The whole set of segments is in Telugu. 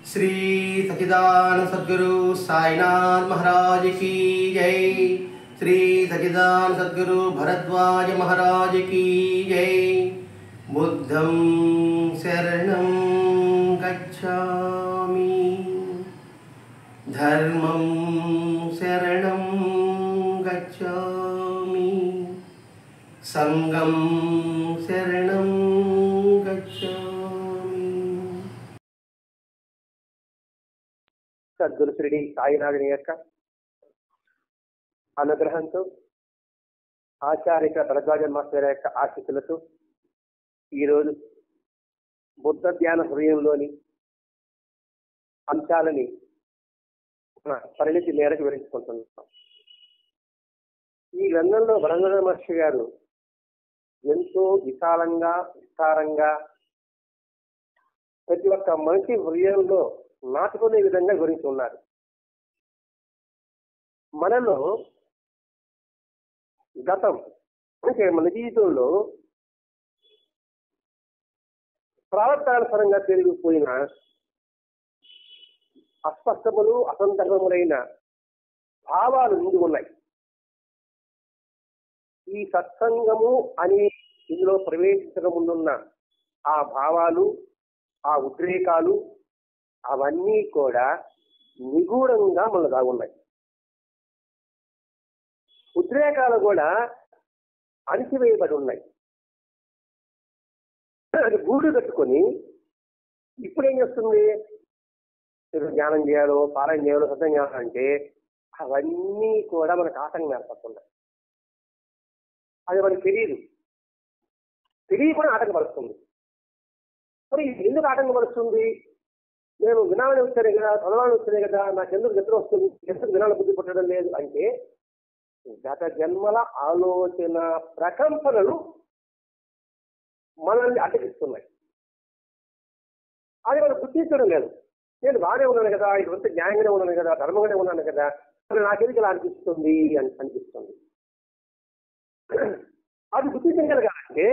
श्री सच्चिदानंद सद्गुरु साईनाथ महाराज की जय। श्री सच्चिदानंद सद्गुरु भरद्वाज महाराज की जय। बुद्धं शरणं गच्छामि, धर्मं शरणं गच्छामि, संघं शरणं गच्छामि। సద్గురు శ్రీ సాయినాథుని యొక్క అనుగ్రహంతో, ఆచార్య భరద్వాజ మాస్టర్ యొక్క ఆశీస్సులతో ఈరోజు బుద్ధ ధ్యాన హృదయంలోని అంశాలని మన పరిణితి మేరకు వివరించుకుంటున్నాం. ఈ గ్రంథంలో భరద్వాజ మహర్షి గారు ఎంతో విశాలంగా విస్తారంగా ప్రతి ఒక్క మనిషి హృదయంలో నాటుకునే విధంగా గురించి ఉన్నారు. మనలో గతం అంటే మన జీవితంలో ప్రవర్తనానుసారంగా పెరిగిపోయిన అస్పష్టములు అసందర్భములైన భావాలు ముందు ఉన్నాయి. ఈ సత్సంగము అని ఇందులో ప్రవేశించడం ముందున్న ఆ భావాలు, ఆ ఉద్రేకాలు అవన్నీ కూడా నిగూఢంగా మనలో దాగున్నాయి. ఉద్రేకాలు కూడా అణిచివేయబడి ఉన్నాయి. అది గూడు కట్టుకొని ఇప్పుడేం చేస్తుంది, జ్ఞానం చేయాలో పారాయణ చేయాలో సత్యం చేయాలంటే అవన్నీ కూడా మనకు ఆటంకం ఏర్పడుతున్నాయి. అది మనకి తెలియకుండా ఆటంకపరుస్తుంది. మరి ఎందుకు ఆటంకపరుస్తుంది? నేను వినాలని వచ్చానే కదా, చదవాలని వచ్చానే కదా, నాకెందుకు నిద్ర వస్తుంది, ఎందుకు వినాలని బుద్ధి పుట్టడం లేదు అంటే గత జన్మల ఆలోచన ప్రకంపనలు మనల్ని అడ్డగిస్తున్నాయి. అది మనం గుర్తించడం లేదు. నేను బాగానే ఉన్నాను కదా, ఇటువంటి న్యాయంగానే ఉన్నాను కదా, ధర్మంగానే ఉన్నాను కదా, మరి నాకెందుకు ఇలా అనిపిస్తుంది అని అనిపిస్తుంది. అది గుర్తించగలగాలంటే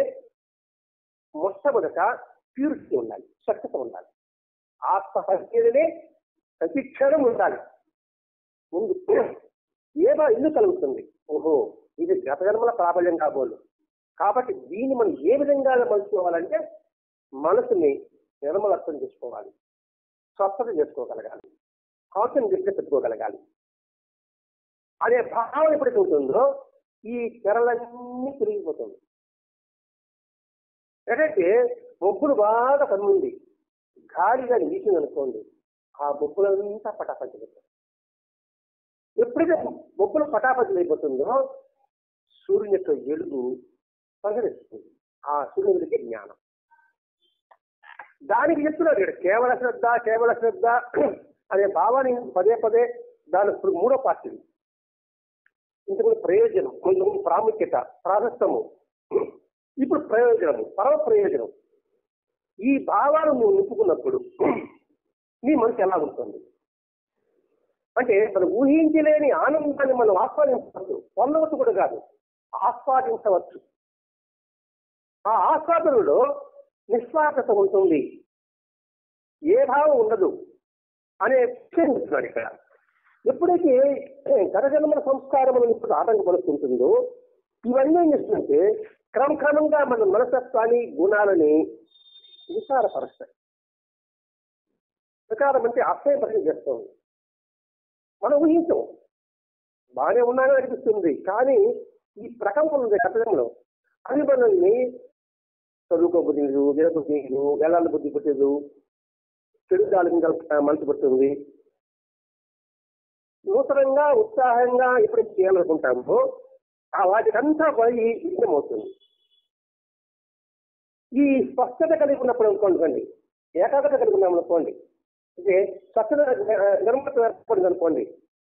మొట్టమొదట ప్యూరిటీ ఉండాలి, స్వచ్ఛత ఉండాలి, ఆత్మహత్యనే ప్రతి క్షణం ఉండాలి. ముందు ఎందుకు కలుగుతుంది? ఓహో, ఇది గత జన్మల ప్రాబల్యం కాబోలు. కాబట్టి దీన్ని మనం ఏ విధంగా మలుచుకోవాలంటే మనసుని నిర్మలత్వం చేసుకోవాలి, స్వస్థత చేసుకోగలగాలి, కాన్సన్ట్రేట్గా పెట్టుకోగలగాలి. అదే భావం ఎప్పుడైతే ఉంటుందో ఈ తెరలన్నీ తిరిగిపోతుంది. ఏంటంటే బొబ్బులు బాగా కన్నుంది, గాలిగా వీసింది అనుకోండి, ఆ బొబ్బులంతా పటాపంచలు అయిపోతాయి. ఎప్పుడైతే బొబ్బులు పటాపంచలు అయిపోతుందో సూర్యుని యొక్క వెలుగు పరిగణిస్తుంది. ఆ సూర్యునికి జ్ఞానం. దానికి చెప్తున్నాడు ఇక్కడ కేవల శ్రద్ధ అనే భావాన్ని పదే పదే దాని మూడో పార్టీ. ఇంతకుముందు ప్రయోజనం, కొంచెం ప్రాముఖ్యత, ప్రాశస్తము, ఇప్పుడు ప్రయోజనము, పరమ ప్రయోజనం. ఈ భావాలు నువ్వు నింపుకున్నప్పుడు నీ మనసు ఎలా ఉంటుంది అంటే మనం ఊహించలేని ఆనందాన్ని మనం ఆస్వాదించవచ్చు, పొందవచ్చు కూడా కాదు, ఆస్వాదించవచ్చు. ఆ ఆస్వాదనలో నిస్వార్థత ఉంటుంది, ఏ భావం ఉండదు అనే విషయం చెప్తున్నాడు ఇక్కడ. ఎప్పుడైతే గత జన్మల సంస్కారం ఇప్పుడు ఆటంకపడుతుంటుందో ఇవన్నీ ఏం చేస్తుందంటే క్రమక్రమంగా మన మనస్తత్వాన్ని, గుణాలని విచారపరుస్తాయి. వికారం అంటే అసహ్యపరిచయం చేస్తుంది. మనం ఊహించాం, బాగానే ఉన్నానని అనిపిస్తుంది, కానీ ఈ ప్రకంపన ఉంది గతంలో, అది మనల్ని చదువుకోబుద్ధి లేదు, వినబుద్ధి లేదు, వెళ్ళాలని బుద్ధి పుట్టదు, చెడు గాలి మనసు పడుతుంది. నూతనంగా ఉత్సాహంగా ఎప్పుడైతే చేయాలనుకుంటామో ఆ వాటికంతా పోయి విఘ్నమవుతుంది. ఈ స్పష్టత కలిగి ఉన్నప్పుడు అనుకోండి, ఏకాగ్రత కలిగి ఉన్నాం అనుకోండి, అంటే స్వచ్ఛత నిర్మలత ఏర్పడింది అనుకోండి,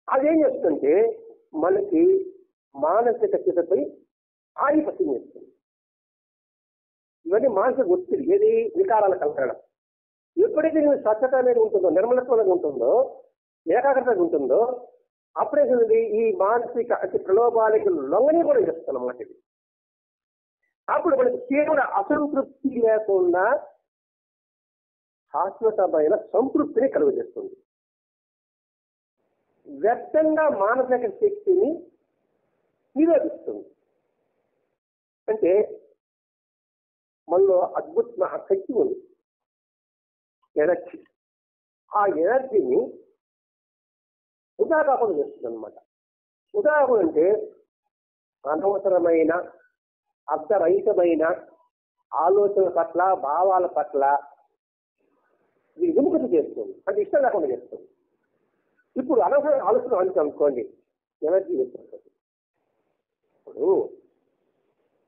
అదేం చేస్తుందంటే మనకి మానసిక స్థితిపై ఆధిపత్యం చేస్తుంది. ఇవన్నీ మానసిక ఒత్తిడి, ఏది వికారాలు కలగడం. ఎప్పుడైతే నేను స్వచ్ఛత అనేది ఉంటుందో, నిర్మలత్వం అనేది ఉంటుందో, ఏకాగ్రత ఉంటుందో అప్పుడే ఈ మానసిక అతి ప్రలోభాలకి లొంగని కూడా చేస్తాను అన్నమాట. ఇది అప్పుడు మనకి తీవ్ర అసంతృప్తి లేకుండా శాశ్వతమైన సంతృప్తిని కలుగజేస్తుంది. వ్యర్థంగా మానసిక శక్తిని నిరోధిస్తుంది. అంటే మనలో అద్భుతమైన శక్తి ఉంది, ఎనర్జీ. ఆ ఎనర్జీని వృధా కాకుండా చేస్తుంది అనమాట. వృధా కాకుండా అంటే అనవసరమైన అర్థరహితమైన ఆలోచన పట్ల, భావాల పట్ల విముఖత చేస్తుంది, అంటే ఇష్టం లేకుండా చేస్తుంది. ఇప్పుడు అనవసర ఆలోచన అనుకోండి, ఎనర్జీ వేస్తుంది. ఇప్పుడు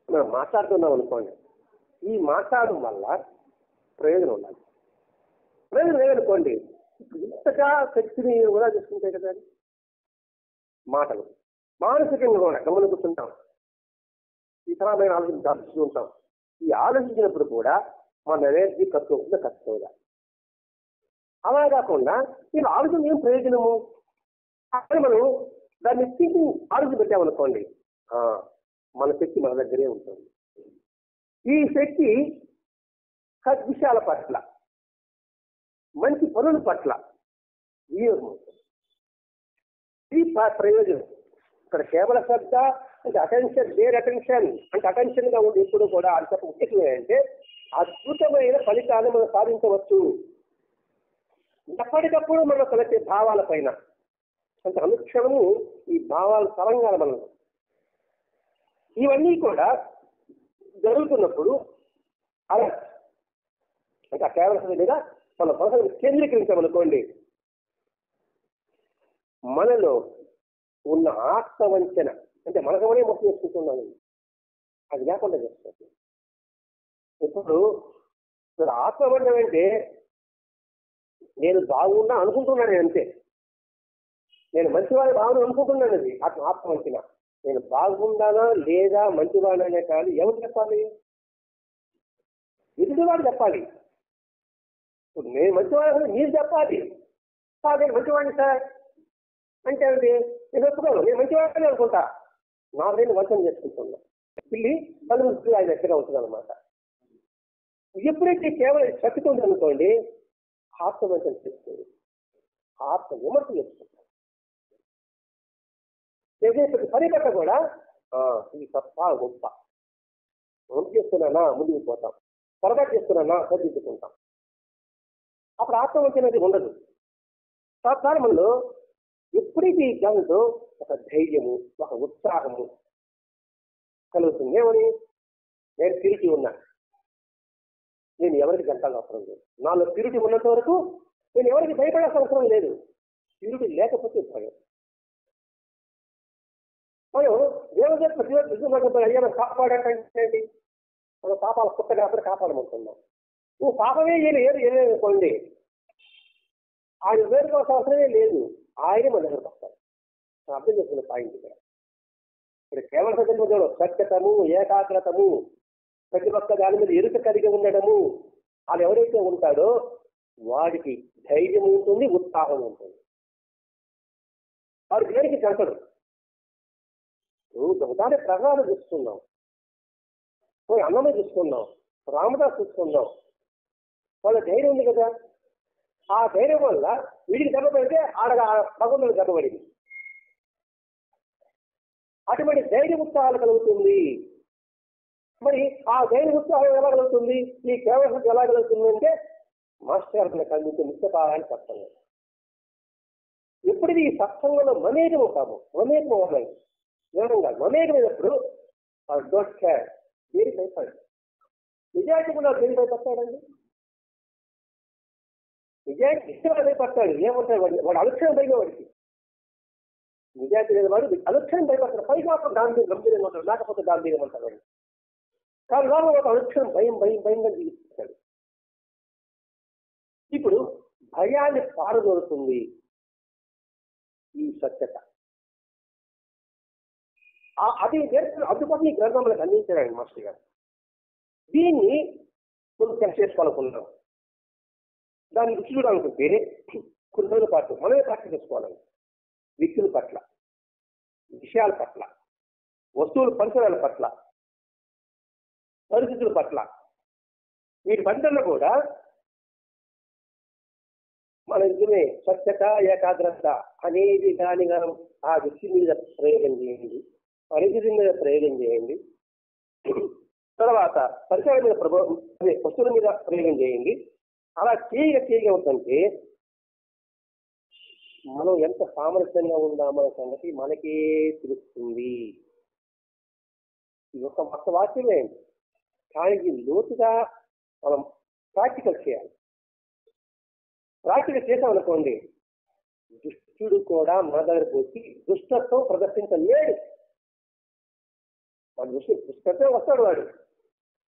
మనం మాట్లాడుతున్నాం అనుకోండి, ఈ మాట్లాడడం వల్ల ప్రయోజనం ఉండాలి. ప్రయోజనం లేదనుకోండి, ఇంతగా శక్తిని వృధా చేసుకుంటాయి కదా మాటలు. మానసికంగా కూడా గమనిస్తుంటాం, ఇతరమైన ఆలోచన ఉంటాం. ఈ ఆలోచించినప్పుడు కూడా మన ఎనర్జీ ఖర్చు అవుతుందా, ఖర్చు అవుదా? అలా కాకుండా నేను ఆలోచన ఏం ప్రయోజనము అని మనం దాన్ని థింకింగ్ ఆలోచన పెట్టామనుకోండి, మన శక్తి మన దగ్గరే ఉంటుంది. ఈ శక్తి సద్విషయాల పట్ల, మంచి పనుల పట్ల వినియోగం అవుతుంది. ఈ ప్రయోజనం ఇక్కడ కేవల శ్రద్ధ అంటే అటెన్షన్, దేర్ అటెన్షన్ అంటే అటెన్షన్ గా ఉండి ఎప్పుడు కూడా అంత ముఖ్యమే అంటే అద్భుతమైన ఫలితాన్ని మనం సాధించవచ్చు. ఎప్పటికప్పుడు మనం కలిసే భావాల పైన అంటే అనుక్షణము ఈ భావాల తరంగాల మనం ఇవన్నీ కూడా జరుగుతున్నప్పుడు అలా అంటే కేవల శ్రద్ధగా మన మనసును కేంద్రీకరించామనుకోండి, మనలో ఉన్న ఆత్మవంచన అంటే మనకమనే మొత్తం చేసుకుంటున్నాను అది లేకుండా చేస్తుంది. ఇప్పుడు ఆత్మవంచన అంటే నేను బాగున్నా అనుకుంటున్నాను అంతే, నేను మంచివాడి భావన అనుకుంటున్నాను. అది ఆత్మవంచన. నేను బాగుండానా లేదా మంచివాడనే కానీ ఎవరు చెప్పాలి? ఎదుటివాడు చెప్పాలి. ఇప్పుడు నేను మంచివాడు మీరు చెప్పాలి. నేను మంచివాడిని సార్ అంటే అండి నేను ఒప్పుకోను, నేను మంచివాడిని అనుకుంటా, నా నేను వంచన చేసుకుంటున్నా. పిల్లి పలు ఆయన ఎక్కగా ఉంటుంది అనమాట. ఎప్పుడైతే కేవలం శక్తితో అనుకోండి, ఆత్మవంచన చేస్తుంది, ఆత్మ విమర్శ చేసుకుంటాం. పని పట్ల కూడా ఇది తప్ప గొప్ప, ముందు చేస్తున్నానా ముందుకు పోతాం, పొరపాటు చేస్తున్నానా సరిదిద్దుకుంటాం. అప్పుడు ఆత్మవంచన అనేది ఉండదు. సాధారణంలో ఎప్పుడైతే ఈ జ్ఞానంతో ఒక ధైర్యము, ఒక ఉత్సాహము కలుగుతుంది. ఏమని? నేను తిరిగి ఉన్నా, నేను ఎవరికి గంటాల్సిన అవసరం లేదు. నాలో తిరిగి ఉన్నంత వరకు నేను ఎవరికి భయపడాల్సిన అవసరం లేదు. తిరిగి లేకపోతే భయం. మనం దేవుడు అయ్యా కాపాడంటే మనం పాపాలు కొత్త కాబట్టి కాపాడమంటున్నాం. నువ్వు పాపమే ఏదనుకోండి, ఆయన వేరుకోవాల్సిన అవసరమే లేదు, ఆయనే మన దగ్గరకు వస్తారు. అర్థం చేసుకునే పాయింట్ ఇక్కడ కేవలం సందర్భంలో సత్యతము, ఏకాగ్రతము, ప్రతి ఒక్క దాని మీద ఎరుక కలిగి ఉండడము, అది ఎవరైతే ఉంటాడో వాడికి ధైర్యం ఉంటుంది, ఉత్సాహం ఉంటుంది. వాడు దేనికి కంటడు. ఒకసారి ప్రజలు చూస్తున్నాం, అన్నమే చూస్తున్నాం, రామదాస్ చూస్తున్నాం, వాళ్ళ ధైర్యం ఉంది కదా. ఆ ధైర్యం వల్ల వీడికి దెబ్బ పడితే ఆడ భగవంతుడికి దెబ్బ పడింది. అటువంటి ధైర్య ఉత్సాహాలు కలుగుతుంది. మరి ఆ ధైర్య ఉత్సాహం ఎలా కలుగుతుంది, ఈ కేవలం ఎలా కలుగుతుంది అంటే మాస్టర్ గారు కలిగించే ముఖ్య కావాలని సత్సంగం. ఎప్పుడైతే ఈ సత్సంగంలో మమేకం అవుతాము, మమేకం అవ్వాలి వివరంగా మమేకమైనప్పుడు డోంట్ కేర్, దేనికి భయపడండి. నిజాయితీ కూడా దేనికి భయపడతాడండి? నిజాయితీ ఇష్టంగా భయపడతాడు. ఏమంటాడు వాడు అనుక్షణం భయం, వాడికి నిజాయితీ లేని వాడు అనుక్షణం భయపడతాడు. పైగా దాని మీద గంభీరంగా ఉంటాడు, లేకపోతే దాని మీద ఉంటాడు వాడు. కానీ వాడు ఒక అనుక్షణం భయం భయం భయంగా జీవిస్తాడు. ఇప్పుడు భయాన్ని పారదోలుతుంది ఈ సత్యత. అది అందుకోసం ఈ గ్రంథం మనకు అందించాడు మాస్టర్ గారు. దీన్ని మనం టెస్ట్ చేసుకోవాలనుకున్నాం. దాన్ని రుచి చూడాలనుకుంటే కొన్ని రోజుల పాటు మనమే ప్రాక్టీస్ చేసుకోవాలి. వ్యక్తుల పట్ల, విషయాల పట్ల, వస్తువుల పరిసరాల పట్ల, పరిస్థితుల పట్ల, వీటి పంటల్లో కూడా మన నిజమే స్వచ్ఛత ఏకాగ్రత అనేది దానిగా ఆ వ్యక్తి మీద ప్రయోగం చేయండి, పరిస్థితి మీద ప్రయోగం చేయండి, తర్వాత పరిసరాల మీద ప్రభావం అదే వస్తువుల మీద ప్రయోగం చేయండి. అలా చేయగవుతుంటే మనం ఎంత సామర్థ్యంగా ఉందామనే సంగతి మనకే తెలుస్తుంది. ఇది ఒక మొత్త వాక్యమే, కానీ ఇది లోతుగా మనం ప్రాక్టికల్ చేయాలి. ప్రాక్టికల్ చేసామనుకోండి, దుష్టుడు కూడా మన దగ్గరకు వచ్చి దుష్టత్వం ప్రదర్శించలేడు. మన దుష్టత్వం వస్తాడు వాడు,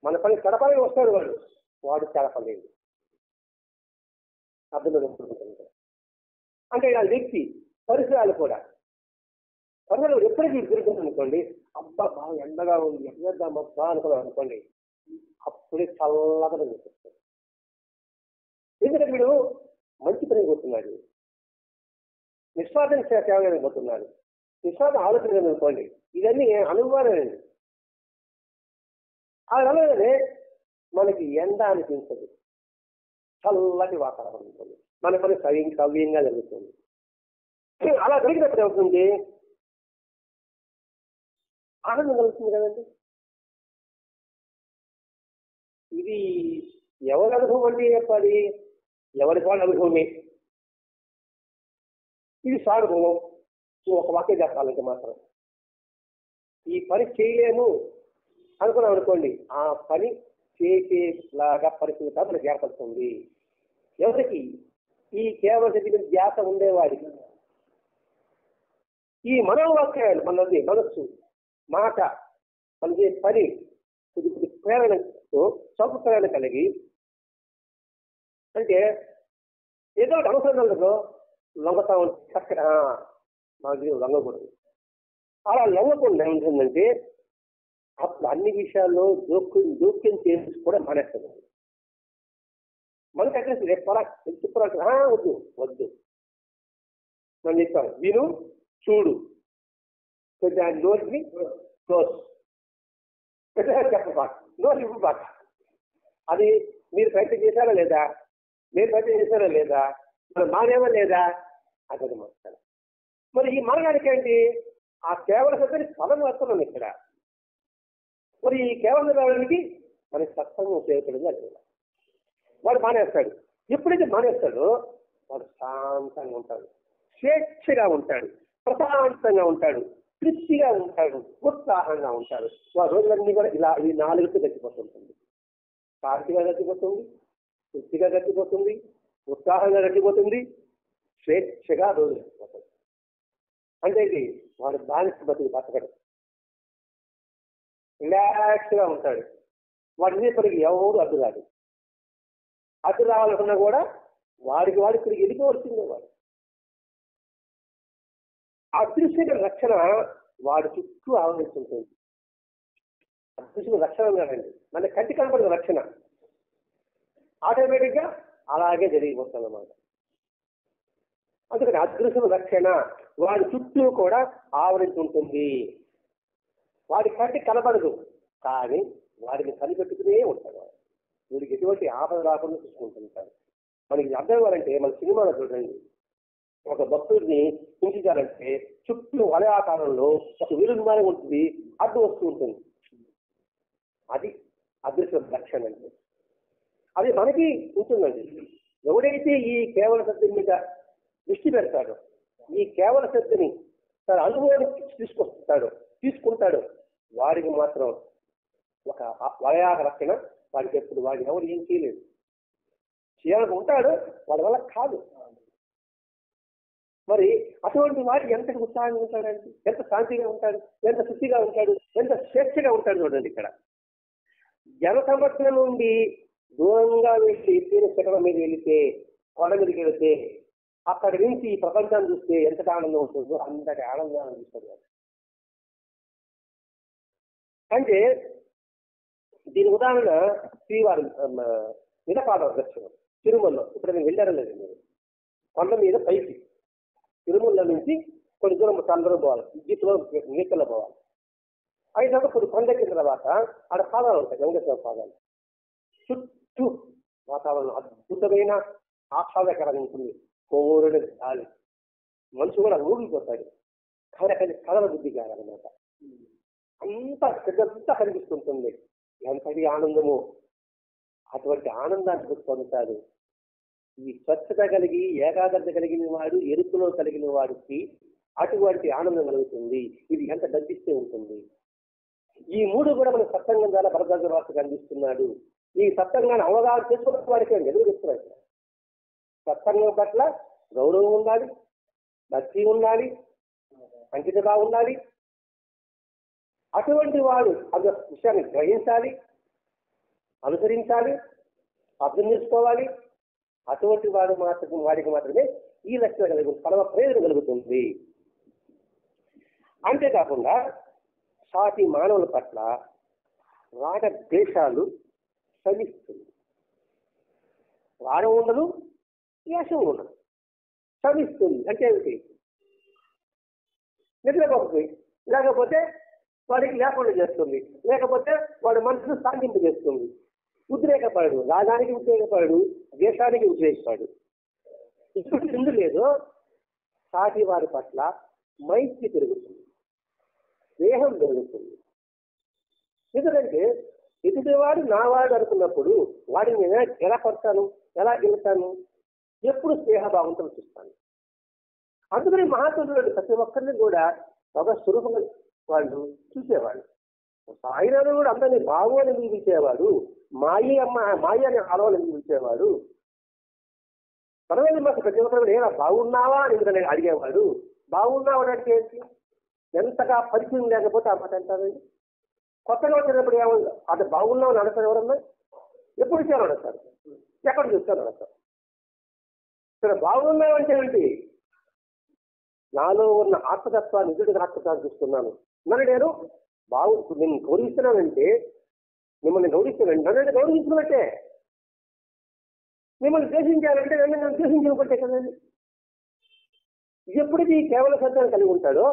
మన పని కడపని వస్తాడు వాడు కడపలేడు. అర్థంలో అంటే ఆ వ్యక్తి పరిసరాలు కూడా పరిసరాలు ఎప్పటికీ తిరుగుతుంది అనుకోండి, అబ్బా బాగా ఎండగా ఉంది ఎక్కడమ్మా అనుకున్నాం అనుకోండి, అప్పుడే చల్లగా చూపిస్తాడు. ఎందుకంటే వీడు మంచి పని పోతున్నాడు, నిస్వార్థం సేవగా పోతున్నాడు, నిస్వార్థం ఆలోచన అనుకోండి, ఇవన్నీ అనుభవాలండి. అలాగే మనకి ఎండ అనిపించదు, చల్లటి వాతావరణం ఉంటుంది, మన పని సవ్యంగా జరుగుతుంది. అలా జరిగినప్పుడు ఏమవుతుంది, ఆనందం కలుగుతుంది కదండి. ఇది ఎవరి అనుభవం అండి చెప్పాలి, ఎవరి వాళ్ళ అనుభవమే. ఇది సానుభవం. ఒక వాక్యం చెప్పాలంటే మాత్రం ఈ పని చేయలేము అనుకున్నాం అనుకోండి, ఆ పని చేసేలాగా పరిస్థితి మనకు ఏర్పడుతుంది. ఎవరికి? ఈ కేవలం ధ్యాస ఉండేవాడికి. ఈ మనోవాక్యాలు మనది మనస్సు మాట మనది పని కొద్ది ప్రేరణతో స్వల్ప ప్రేరణ కలిగి, అంటే ఏదో ఒక అనుసరణలో లొంగతా ఉంటే చక్కగా మాకు లొంగకూడదు. అలా లొంగకుండా ఏముంటుందంటే అప్పుడు అన్ని విషయాల్లో జోక్యం చేసి కూడా మానేస్తుంది. మనకు అడ్రస్ రేపు వద్దు వద్దు నేను చెప్తాను, విను చూడు, నోటిని క్లోజ్ చెప్పబాక, నోటి ఇవ్వబాక. అది మీరు ప్రయత్నం చేశారా లేదా, మీరు ప్రయత్నం చేశారా లేదా, మనం మానేమా లేదా, అది మాట్లాడాలి. మరి ఈ మానడానికి ఏంటి, ఆ కేవలం సత్యాన్ని ఫలం వస్తున్నాం ఇక్కడ. మరి ఈ కేవలం రావడానికి మనకి సత్సంగం ఉపయోగపడింది అంటే వాడు మానేస్తాడు. ఎప్పుడైతే మానేస్తాడో వాడు శాంతంగా ఉంటాడు, స్వేచ్ఛగా ఉంటాడు, ప్రశాంతంగా ఉంటాడు, తృప్తిగా ఉంటాడు, ఉత్సాహంగా ఉంటాడు. వాడు రోజులన్నీ కూడా ఇలా ఈ 4 గడిచిపోతుంటుంది. శాంతిగా గడిచిపోతుంది, తృప్తిగా గడిచిపోతుంది, ఉత్సాహంగా గడిచిపోతుంది, స్వేచ్ఛగా రోజు గడిచిపోతుంది. అంటే ఇది వాడు బానిస బతకడు, రిలాక్స్గా ఉంటాడు. వాడి పనికి ఎవరు అడ్డు రాదు. అడ్డు రావాలనుకున్నా కూడా వాడికి తిరిగి వెళ్ళిపోవలసిందే. వాడు అదృశ్య రక్షణ వాడి చుట్టూ ఆవరిస్తుంటుంది. అదృశ్య రక్షణ కాదండి, మన కంటి కనపడిన రక్షణ ఆటోమేటిక్గా అలాగే జరిగిపోతుంది అన్నమాట. అందుకని అదృశ్య రక్షణ వాడి చుట్టూ కూడా ఆవరించి ఉంటుంది. వాడి కంటి కనబడదు, కానీ వాడిని కనిపెట్టుకునే ఉంటాడు. వీడికి ఎటువంటి ఆపద రాకుండా చూసుకుంటుంటాడు. మనకి అర్థం కావాలంటే మన సినిమాలో చూడండి, ఒక భక్తుడిని హింసించాలంటే చుట్టూ వలయ ఆకారంలో ఒక విరుద్ధమైన ఉంటుంది, అడ్డు వస్తూ ఉంటుంది. అది అదృశ్య రక్షణ అంటే. అది మనకి ఉంటుందండి. ఎవడైతే ఈ కేవల సత్యం మీద దృష్టి పెడతాడో, ఈ కేవల సత్యని తన అనుభవానికి తీసుకుంటాడు, వాడికి మాత్రం ఒక వలయాక రక్షణ. వాడికి ఎప్పుడు వాడిని ఎవరు ఏం చేయలేదు. చేయాలని ఉంటాడు, వాడి వల్ల కాదు. మరి అటువంటి వాడికి ఎంత ఉత్సాహంగా ఉంటాడండి, ఎంత శాంతిగా ఉంటాడు, ఎంత శుద్ధిగా ఉంటాడు, ఎంత స్వేచ్ఛగా ఉంటాడు. చూడండి ఇక్కడ జన సమస్యల నుండి దూరంగా వెళ్ళి తీరశకలం మీద వెళితే, కొండ మీదకి వెళితే, అక్కడి నుంచి ఈ ప్రపంచాన్ని చూస్తే ఎంతటి ఆనందం ఉంటుందో అంతటి ఆనందాన్ని చూస్తాడు. అంటే దీని ఉదాహరణ శ్రీవారి నిలపాద దర్శనం తిరుమలలో. ఇప్పుడు నేను వెళ్ళారలేదు, మీరు కొండ మీద పైకి తిరుమల నుంచి కొన్ని దూరం అందరూ పోవాలి, జీపులో నీకల్లో పోవాలి. అయినప్పుడు కొన్ని కొండ ఎక్కిన తర్వాత ఆడ పాదాలు ఉంటాయి, వెంకటేశ్వర పాదాలు. చుట్టూ వాతావరణం అద్భుతమైన ఆహ్లాదకరంగా ఉంటుంది, కోరుడు గాలి, మనుషు కూడా ఊగిపోతాడు. కానీ కలల బుద్ధి కాదనమాట. అంతా పెద్దంతా కనిపిస్తుంటుంది. ఎంతటి ఆనందమో అటువంటి ఆనందాన్ని పొందుతాడు. ఈ స్వచ్ఛత కలిగి ఏకాగ్రత కలిగిన వాడు, ఎరుపులో కలిగిన వాడికి అటువంటి ఆనందం కలుగుతుంది. ఇది ఎంత డబ్బిస్తే ఉంటుంది. ఈ మూడు కూడా మన సత్సంగం ద్వారా భరద్వాజ వాసుకు అందిస్తున్నాడు. ఈ సత్సంగాన్ని అవగాహన చేసుకున్న వాడికి ఎదురు చెప్తున్నాడు. సత్సంగం పట్ల గౌరవం ఉండాలి, భక్తి ఉండాలి, అంకితగా ఉండాలి. అటువంటి వాడు అది విషయాన్ని గ్రహించాలి, అనుసరించాలి, అర్థం చేసుకోవాలి. అటువంటి వాడికి మాత్రమే ఈ లక్షణం కలిగి పరమ ప్రయోజనం కలుగుతుంది. అంతేకాకుండా సాటి మానవుల పట్ల రాగ ద్వేషాలు శమిస్తుంది. రాగం ఉండదు, ద్వేషం ఉండదు, శమిస్తుంది. అంటే ఏమిటి? నిద్రపోకపోయి లేకపోతే వాడికి లేకుండా చేస్తుంది, లేకపోతే వాడి మనసును సాధింపు చేస్తుంది. ఉద్రేకపడు, రాగానికి ఉద్రేకపడు, ద్వేషానికి ఉద్రేకపడు. ఇప్పుడు ఎందు లేదు సాటి వారి పట్ల మైత్రి పెరుగుతుంది, స్నేహం పెరుగుతుంది. ఎందుకంటే ఎదుటివాడు నావాడు అనుకున్నప్పుడు వాడిని నేను ఎలా పడతాను, ఎలా గెలుతాను? ఎప్పుడు స్నేహభావంతో చూస్తాను. అందుకని మహాత్ములు ప్రతి ఒక్కరిని కూడా ఒక స్వరూపంగా వాళ్ళు చూసేవాడు. సాయినాథుడు కూడా అందరినీ బావు అని పిలిచేవాడు, మాయి అని ఆడవాళ్ళని పిలిచేవాడు. పర్వాలేదు మాకు ప్రతి ఒక్కరు ఏనా బాగున్నావా అని ఎందుకని అడిగేవాడు. బాగున్నావా అంటే ఏంటి? ఎంతగా పరిచయం లేకపోతే ఆ మాట అంటారండి. కొత్తగా వచ్చినప్పుడు ఏమన్నా అది బాగున్నామని అడతారు ఎవరన్నా? ఎప్పుడు ఇచ్చారు అడతారు, ఎక్కడ చూస్తాను అడతారు. ఇక్కడ బాగున్నామంటే ఏంటి? నాలో ఉన్న ఆత్మతత్వాన్ని నిజుడిగా ఆత్మతత్వాన్ని చూస్తున్నాను. నన్ను నేను నేను గౌరవిస్తున్నానంటే, మిమ్మల్ని గౌరవిస్తున్నాను, నన్ను గౌరవించుకున్నట్టే. మిమ్మల్ని ద్వేషించాలంటే నన్ను ద్వేషించుకుంటే కదండి. ఎప్పుడైతే ఈ కేవల సత్యాన్ని కలిగి ఉంటాడో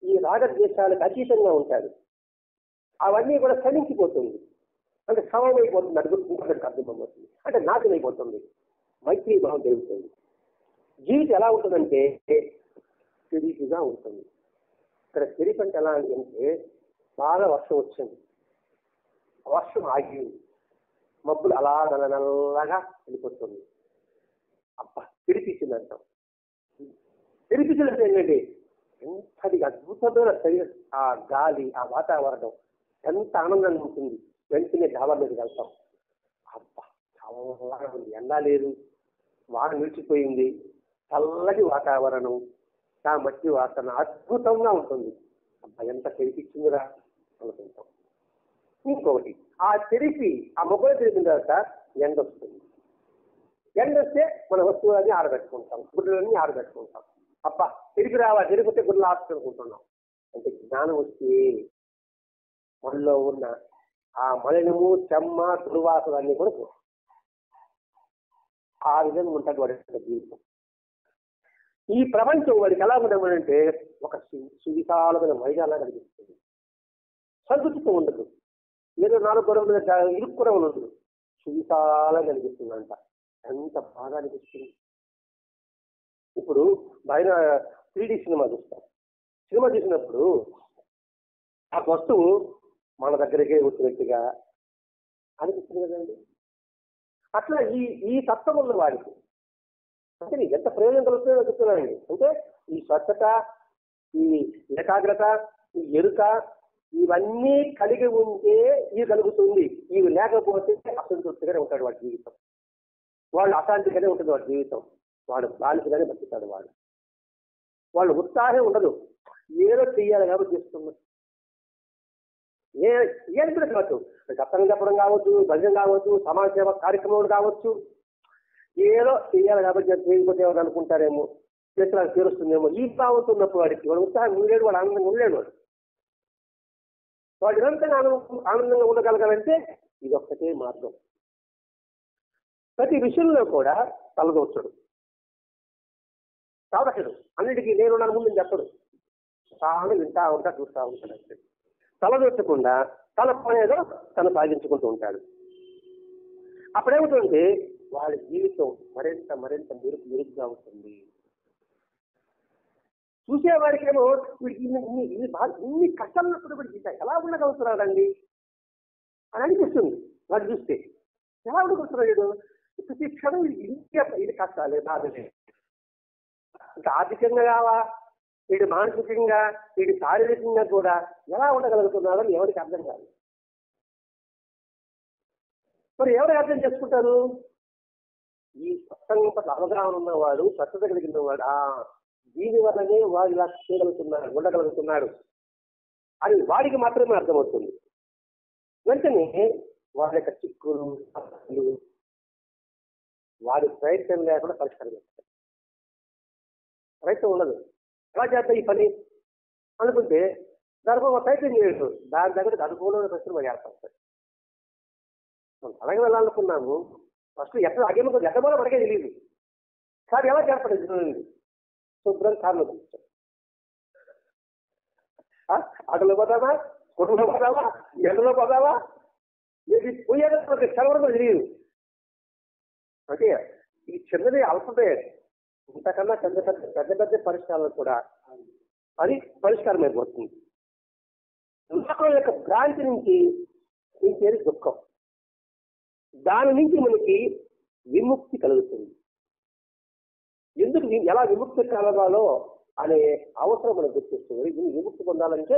ఈ రాగద్వేషాలకు అతీతంగా ఉంటాడు. అవన్నీ కూడా శమించిపోతుంది. అంటే సమమైపోతుంది, అడుగుతుంటే అర్థమవుతుంది, అంటే నాశనమైపోతుంది, మైత్రి భావం పెరుగుతుంది. జీవితం ఎలా ఉంటుందంటే తెరిపిగా ఉంటుంది. ఇక్కడ తెరిపి అంటే ఎలా అంటే బాగా వర్షం వచ్చింది, వర్షం ఆగింది, మబ్బులు అలా నల్లగా వెళ్ళిపోతుంది. అబ్బా తెరిపించింది అంటాం. తెరిపించినట్టు ఏంటంటే ఎంతటి అద్భుతమైన శరీరం, ఆ గాలి, ఆ వాతావరణం ఎంత ఆనందంగా ఉంటుంది. వెంటనే డాబా మీదకి వెళ్తాం. అబ్బా చాలా ఉంది, ఎండా లేదు, వాన నిలిచిపోయింది, చల్లటి వాతావరణం, ఆ మట్టి వాసన అద్భుతంగా ఉంటుంది. అబ్బా ఎంత తెరిపించిందిరా అనుకుంటాం. ఇంకొకటి, ఆ తెరిపి ఆ మొబైల్ తెరిపిన తర్వాత ఎండ వస్తుంది. ఎండ వస్తే మన వస్తువులన్నీ ఆరబెట్టుకుంటాం, గుడ్లన్నీ ఆరబెట్టుకుంటాం. అబ్బా తెరిపి రావా, తెరిపితే గుడ్లు ఆడుకుంటున్నాం. అంటే జ్ఞానం వస్తే మనలో ఉన్న ఆ మలినము, చెమ్మ, దుర్వాసన అన్నీ కూడా ఆ విధంగా ఉంటుంది వాడి యొక్క జీవితం. ఈ ప్రపంచం వాడికి ఎలా ఉండమంటే ఒక సువిశాలమైన మైదానంగా కనిపిస్తుంది. సంకుచితం ఉండదు, ఏదో 4 గొడవల మీద ఇరుక్కురం ఉండదు, సువిశాలంగా కనిపిస్తుందంట. ఎంత బాగా అనిపిస్తుంది. ఇప్పుడు ఆయన 3D సినిమా చూస్తాం. సినిమా చూసినప్పుడు ఆ వస్తువు మన దగ్గరికే వచ్చినట్టుగా అనిపిస్తుంది కదండి. అట్లా ఈ తత్వం ఉన్న వాడికి అంటే ఎంత ప్రయోజనం కలుగుతుందో చెప్తున్నానండి. అంటే ఈ స్వచ్ఛత, ఈ ఏకాగ్రత, ఈ ఎరుక, ఇవన్నీ కలిగి ఉంటే ఇవి కలుగుతుంది. ఇవి లేకపోతే అసంతృప్తిగానే ఉంటాడు వాడి జీవితం, వాళ్ళు అశాంతిగానే ఉంటుంది వాడి జీవితం, వాడు బాలికగానే బతుకుతాడు. వాళ్ళు ఉత్సాహం ఉండదు, ఏదో చెయ్యాలి కాబట్టి చేస్తున్నారు. ఏది కూడా కావచ్చు, సత్సంగం చెప్పడం కావచ్చు, భజన కావచ్చు, సమాజ సేవ కార్యక్రమాలు కావచ్చు, ఏదో చెయ్యాలి కాబట్టి చేయకపోతే ఎవరు అనుకుంటారేమో, చేతులకు తీరుస్తుందేమో, ఈ భావంతో ఉన్నప్పుడు వాడికి వాడు ఉత్సాహం ఉండలేడు, వాడు ఆనందంగా ఉండలేడు. వాడు నిరంతరంగా ఆనందంగా ఉండగలగాలంటే ఇది ఒక్కటే మార్గం. ప్రతి విషయంలో కూడా తలదోర్చడు, కాబట్టి అన్నిటికీ నేను నా ముందు చెప్పడు, చాలా వింటా ఉంటా చూస్తూ ఉంటాడు. అంటే తలదొచ్చకుండా తన పనేదో తను సాగించుకుంటూ ఉంటాడు. అప్పుడేమిటంటే వాళ్ళ జీవితం మరింత మరింత మెరుగ్గా ఉంటుంది. చూసేవాడికేమో ఇన్ని కష్టాలున్నప్పుడు కూడా ఇంకా ఎలా ఉండగలుగుతున్నాడండి అని అనిపిస్తుంది. వాడు చూస్తే ఎలా ఉండగలుగుతున్నాడు, ప్రతి క్షణం ఇది కష్టాలే, బాధలే. ఇంకా ఆర్థికంగా కావా, వీడు మానసికంగా, వీడి శారీరకంగా కూడా ఎలా ఉండగలుగుతున్నాడని ఎవరికి అర్థం కాదు. మరి ఎవరు అర్థం చేసుకుంటారు? ఈ సత్సంగం పట్ల అవగాహన ఉన్నవాడు, స్వచ్ఛత కలిగిన వాడు, దీని వల్లనే వాడు ఇలా చేయగలుగుతున్నాడు, ఉండగలుగుతున్నాడు అని వాడికి మాత్రమే అర్థమవుతుంది. వెంటనే వాడి యొక్క చిక్కులు వాడి ప్రయత్నం లేకుండా పరిష్కారం చేస్తారు. ప్రయత్నం ఉండదు. ఎలా చేద్దాం ఈ పని అనుకుంటే దానిపై ప్రయత్నం చేయడు. దాని దగ్గర అనుకూలమైన ప్రశ్న ఏర్పడతాయి. మనం అలాగే వెళ్ళాలనుకున్నాము. ఫస్ట్ ఎక్కడ అగేమో ఎక్కడో మనకే తెలియదు. కానీ ఎలా ఏర్పడేది? శుభ్రం కార్లో చూస్తాం. ఆటలో పోదామా, కుటుంబంలో పోదామా, ఎండలో పోదామా, ఇది పోయేది సెలవులో తెలియదు. అంటే ఈ చిన్నది అల్పమే, ఇంతకన్నా పెద్ద పెద్ద పెద్ద పరిష్కారాలు కూడా అది పరిష్కారం అయిపోతుంది. లోకం యొక్క భ్రాంతి నుంచి ఇంకేది దుఃఖం, దాని నుంచి మనకి విముక్తి కలుగుతుంది. ఎందుకు ఎలా విముక్తి కలగాలో అనే అవసరం మనకు గుర్తిస్తుంది. విముక్తి పొందాలంటే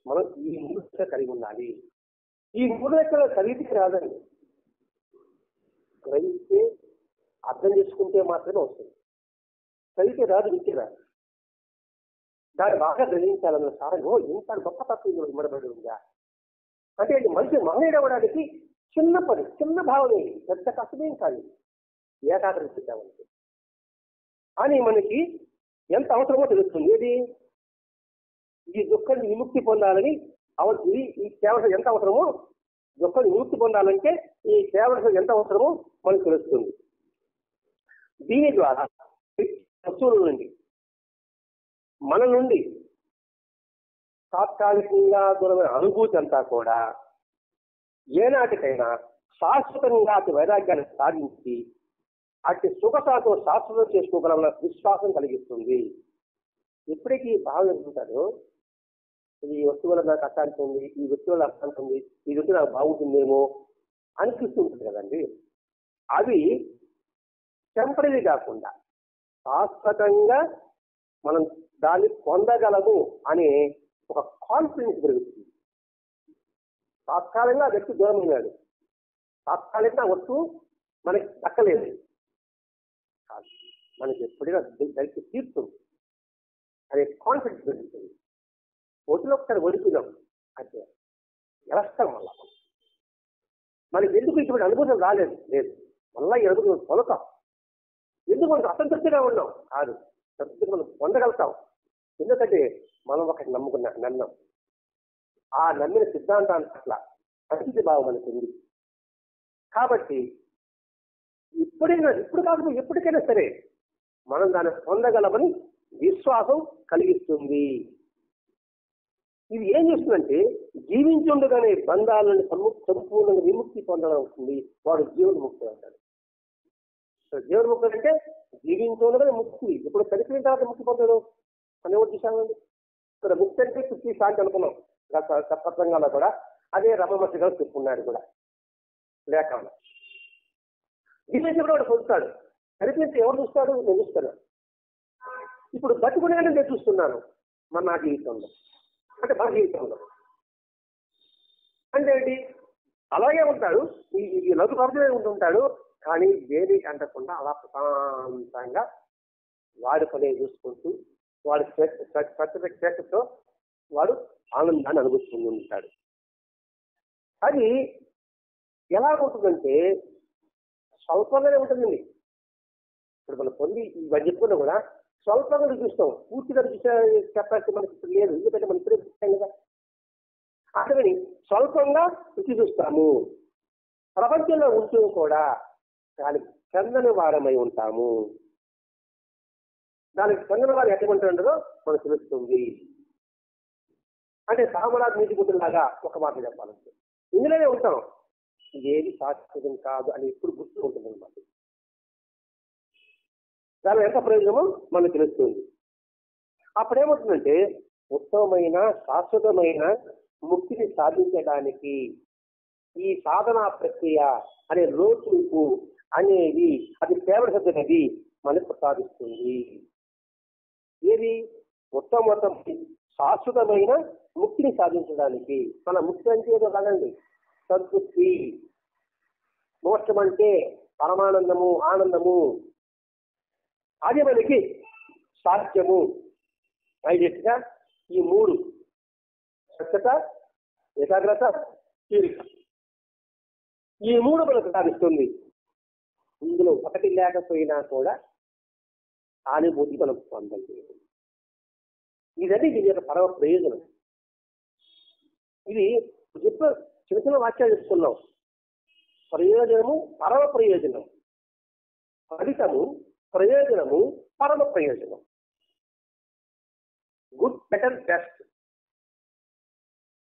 మనం ఈ 3 లక్షలు కలిగి ఉండాలి. ఈ 3 లక్షలు కలిగితే రాదండి, గ్రహిస్తే అర్థం చేసుకుంటే మాత్రమే వస్తుంది. కలిగితే రాదు, విద్య రాదు. దాన్ని బాగా గ్రహించాలన్న సారంలో ఇంత గొప్ప తత్వం ఇమ్మడబడి ఉందా అంటే మనిషి మహనీయుడు అవ్వడానికి చిన్న పని, చిన్న భావనే, పెద్ద కష్టమేం కాదు. ఏకాగ్రత పెట్టామంటే అని మనకి ఎంత అవసరమో తెలుస్తుంది. ఏది ఈ దుఃఖాన్ని విముక్తి పొందాలని ఈ కేవలం ఎంత అవసరమో, దుఃఖాన్ని విముక్తి పొందాలంటే ఈ కేవలం ఎంత అవసరమో మనకు తెలుస్తుంది. దీని ద్వారా వస్తువుల నుండి మన నుండి తాత్కాలికంగా దూరమైన అనుభూతి అంతా కూడా ఏనాటికైనా శాశ్వతంగా అతి వైరాగ్యాన్ని సాధించి అతి సుఖశాతో శాశ్వతం చేసుకోగల విశ్వాసం కలిగిస్తుంది. ఎప్పటికీ భావం ఎదుగుతారో ఈ వస్తువుల నాకు అర్థానికి ఉంది, ఈ వస్తువుల అర్థానికి ఉంది, ఈ వస్తువు నాకు బాగుంటుందేమో అనిపిస్తూ ఉంటుంది కదండి. అవి టెంపరీ కాకుండా శాశ్వతంగా మనం దాన్ని పొందగలము అనే ఒక కాన్ఫిడెన్స్ పెరుగుతుంది. తాత్కాలికంగా వ్యక్తి దూరమైనాడు, తాత్కాలికంగా వస్తువు మనకి దక్కలేదు, మనకి ఎప్పుడైనా దరికి తీరుతుంది అనే కాన్ఫిడెన్స్ పెరుగుతుంది. ఒటిలో ఒకసారి ఒడిపినాం అంటే ఎలస్తాం వల్ల మనకి ఎందుకు ఇటువంటి అనుభూతం రాలేదు, లేదు మళ్ళా ఈ అనుభూతం పొలతాం. ఎందుకు మనకు అసంతృప్తిగా ఉన్నాం కాదు, సంతృప్తి మనం పొందగలుగుతాం. ఎందుకంటే మనం ఒకటి నమ్మిన ఆ నమ్మిన సిద్ధాంతాన్ని పట్ల ప్రసిద్ధి భావం మనకు ఉంది. కాబట్టి ఇప్పుడు కాకపోతే ఎప్పటికైనా సరే మనం దాన్ని పొందగలమని విశ్వాసం కలిగిస్తుంది. ఇది ఏం చేస్తుందంటే జీవించుండగానే బంధాలను సంపూర్ణంగా విముక్తి పొందడం అవుతుంది. వాడు జీవన్ముక్తుడు అంటాడు. జీవన్ముక్తుడు అంటే జీవించుండగానే ముక్తి. ఇప్పుడు చనిపోయిన తర్వాత ముక్తి పొందడం అని ఒకటి చూసామండి. ఇక్కడ ముక్తి అంటే సుఖి శాంతి అనుకున్నాం సత్సంగాల్లో కూడా. అదే రమమహర్షి గారు చెప్పుకున్నాడు కూడా లేఖలో. జీవించి కూడా వాడు పొందుతాడు. చనిపోతే ఎవరు చూస్తాడు? నేను చూస్తాను. ఇప్పుడు బతుకునేగానే నేను చూస్తున్నాను నా జీవితంలో, అంటే మన జీవితంలో అంటే ఏంటి? అలాగే ఉంటాడు, ఈ లఘు పరచనే ఉంటుంటాడు. కానీ వేడి అంటకుండా అలా ప్రశాంతంగా వాడి పని చూసుకుంటూ వాడి స్వేచ్ఛతో వాడు ఆనందాన్ని అనుభవిస్తూ ఉంటాడు. అది ఎలా ఉంటుందంటే స్వల్పంగానే ఉంటుందండి. ఇప్పుడు మనం పొంది ఇవన్నీ చెప్పుకున్నా కూడా స్వల్పంగా చూస్తాం, పూర్తిగా చెప్పాల్సి మనకి ఇప్పుడు లేదు. ఎందుకంటే మనం ఇప్పుడే చూస్తాం కదా. అందుకని స్వల్పంగా రుచి చూస్తాము. ప్రపంచంలో ఉంటూ కూడా దానికి చెందని వారమై ఉంటాము. దానికి చెందిన వారు ఎటువంటిదో మనకు తెలుస్తుంది. అంటే సామరాజు నీటి గుడ్డలాగా ఒక మాట చెప్పాలంటే ఇందులోనే ఉంటాం. ఏది శాశ్వతం కాదు అని ఎప్పుడు గుర్తు ఉంటుంది అన్నమాట. దాని ఎంత ప్రయోజనమో మనకు తెలుస్తుంది. అప్పుడేమవుతుందంటే ఉత్తమమైన శాశ్వతమైన ముక్తిని సాధించడానికి ఈ సాధనా ప్రక్రియ అనే లోతు అనేది అది తీవ్రతది మనకు ప్రసాదిస్తుంది. ఏది ఉత్తమ శాశ్వతమైన ముక్తిని సాధించడానికి. మన ముక్తి అంటే ఏదో కాదండి, సంతృప్తి. మోక్షం అంటే పరమానందము, ఆనందము. అది మనకి సాధ్యము అయినట్టుగా ఈ మూడు స్వచ్ఛత, ఏకాగ్రత, తీరిక, ఈ మూడు మనకు సాధిస్తుంది. ఇందులో ఒకటి లేకపోయినా కూడా అనుభూతి మనం పొందలేదు. ఇదండి దీని యొక్క పరమ ప్రయోజనం. ఇది చెప్పిన చిన్న చిన్న వాక్యాలు చెప్తున్నాం. ప్రయోజనము, పరమ ప్రయోజనం, ఫలితము, ప్రయోజనము, పరమ ప్రయోజనం. Good, better, best.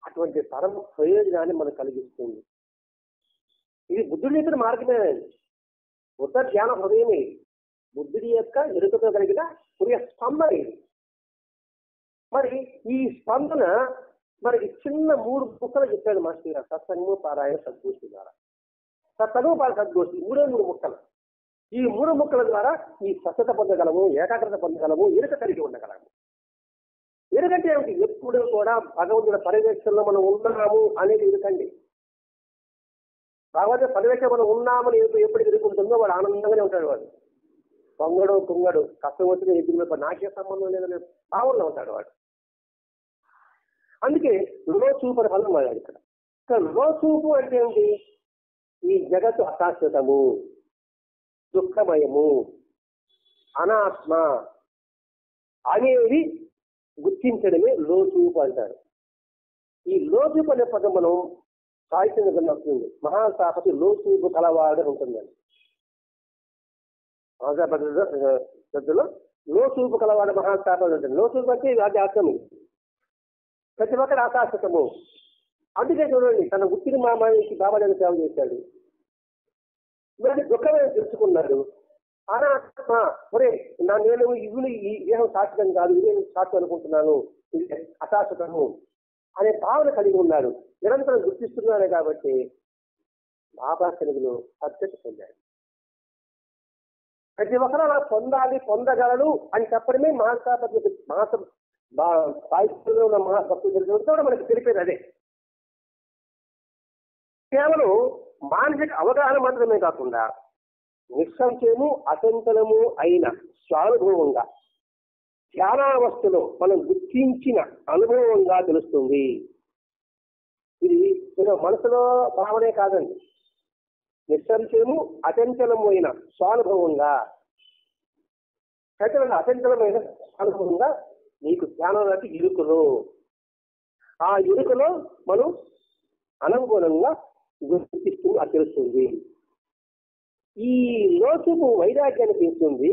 అటువంటి పరమ ప్రయోజనాన్ని మనకు కలిగిస్తుంది. ఇది బుద్ధుడి యొక్క మార్గమే. బుద్ధ ధ్యాన హృదయమే బుద్ధుడి యొక్క ఎరుకతో కలిగిన పుర్య స్పందన ఇది. మరి ఈ స్పందన మనకి చిన్న మూడు ముక్కలు చెప్పాడు మాస్టర్ గారు. సత్సంగము, పారాయణ, సద్గోష్ఠి ద్వారా. సత్సంగము, పారాయణ, సద్గోష్ఠి మూడే మూడు ముక్కలు. ఈ మూడు ముక్కల ద్వారా ఈ స్వచ్ఛత పొందగలము, ఏకాగ్రత పొందగలము, ఎరుక కలిగి ఉండగలము. ఎరుకంటే ఏమిటి? ఎప్పుడు కూడా భగవంతుడి పర్యవేక్షణలో మనం ఉన్నాము అనేది ఎరుకండి. భగవంతుడి పర్యవేక్షణ మనం ఉన్నామని ఎప్పుడు ఎదుర్కొంటుందో వాడు ఆనందంగానే ఉంటాడు. వాడు పొంగడు కుంగడు, కష్టం వచ్చిన ఎదురు నాకే సంబంధం లేదనే భావనలో ఉంటాడు వాడు. అందుకే లోచూపు అనే పదం వాడాడు ఇక్కడ. లోచూపు అంటే ఏంటి? ఈ జగత్తు అశాశ్వతము, దుఃఖమయము, అనాత్మ అనేది గుర్తించడమే లోచూపు అంటారు. ఈ లోచూపు అనే పదం మనం సాహిత్యం దగ్గర వస్తుంది. మహాసాపతి లోచూపు కలవాడు ఉంటుందండి. మహాసాపతిలో లోచూపు కలవాడు మహాసాపతి ఉంటుంది. లోచూపు అంటే అది అర్థము, ప్రతి ఒక్కరు అశాశ్వతము. అందుకే చూడండి, తన గుర్తిని మామానికి బాబాజీ సేవ చేశాడు. మరి దుఃఖమే తెలుసుకున్నాడు. అనాత్మ, ఒరే నేను ఇవి ఈ దేహం శాశ్వతం కాదు, ఇదే శాశ్వతం అనుకుంటున్నాను, ఇది అశాశ్వతము అనే భావన కలిగి ఉన్నాడు. నిరంతరం గుర్తిస్తున్నాడే కాబట్టి బాబా తెలుగులో సత్యత పొందాడు. ప్రతి ఒక్కరు అలా పొందాలి, పొందగలడు అని చెప్పడమే మహాసాపతి సాహిత్యంలో ఉన్న మహాభక్తులు కూడా మనకు తెలిపేది అదే. కేవలం మానసిక అవగాహన మాత్రమే కాకుండా నిస్సంశయము, అచంచలము అయిన స్వానుభవంగా ధ్యానావస్థలో మనం గుర్తించిన అనుభవంగా తెలుస్తుంది. ఇది మనసులో భావనే కాదండి, నిస్సంశయము, అచంచలము అయిన స్వానుభవంగా, అచంచలమైన స్వానుభవంగా నీకు ధ్యానం లాంటి ఇరుకులో, ఆ ఇరుకులో మనం అనుగుణంగా గుర్తిస్తూ తెలుస్తుంది. ఈ లోచుపు వైరాగ్యాన్ని పెంచుతుంది.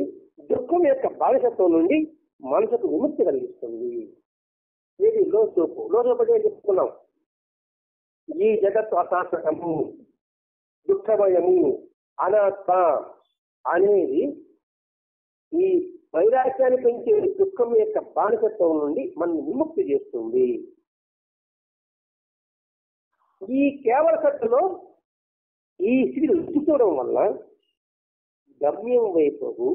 దుఃఖం యొక్క బానిసత్వం నుండి మనసుకు విముక్తి కలిగిస్తుంది. ఇది లోచూపు. లోచూపు అంటే చెప్పుకున్నాం, ఈ జగత్తు అశాశ్వతము, దుఃఖమయము, అనాత్మ అనేది ఈ వైరాగ్యాన్ని పెంచే దుఃఖం యొక్క బానిసత్వం నుండి మనల్ని విముక్తి చేస్తుంది. ఈ కేవల సత్తులో ఈ స్థితిని రుచిచూడడం వల్ల గమ్యం వైపు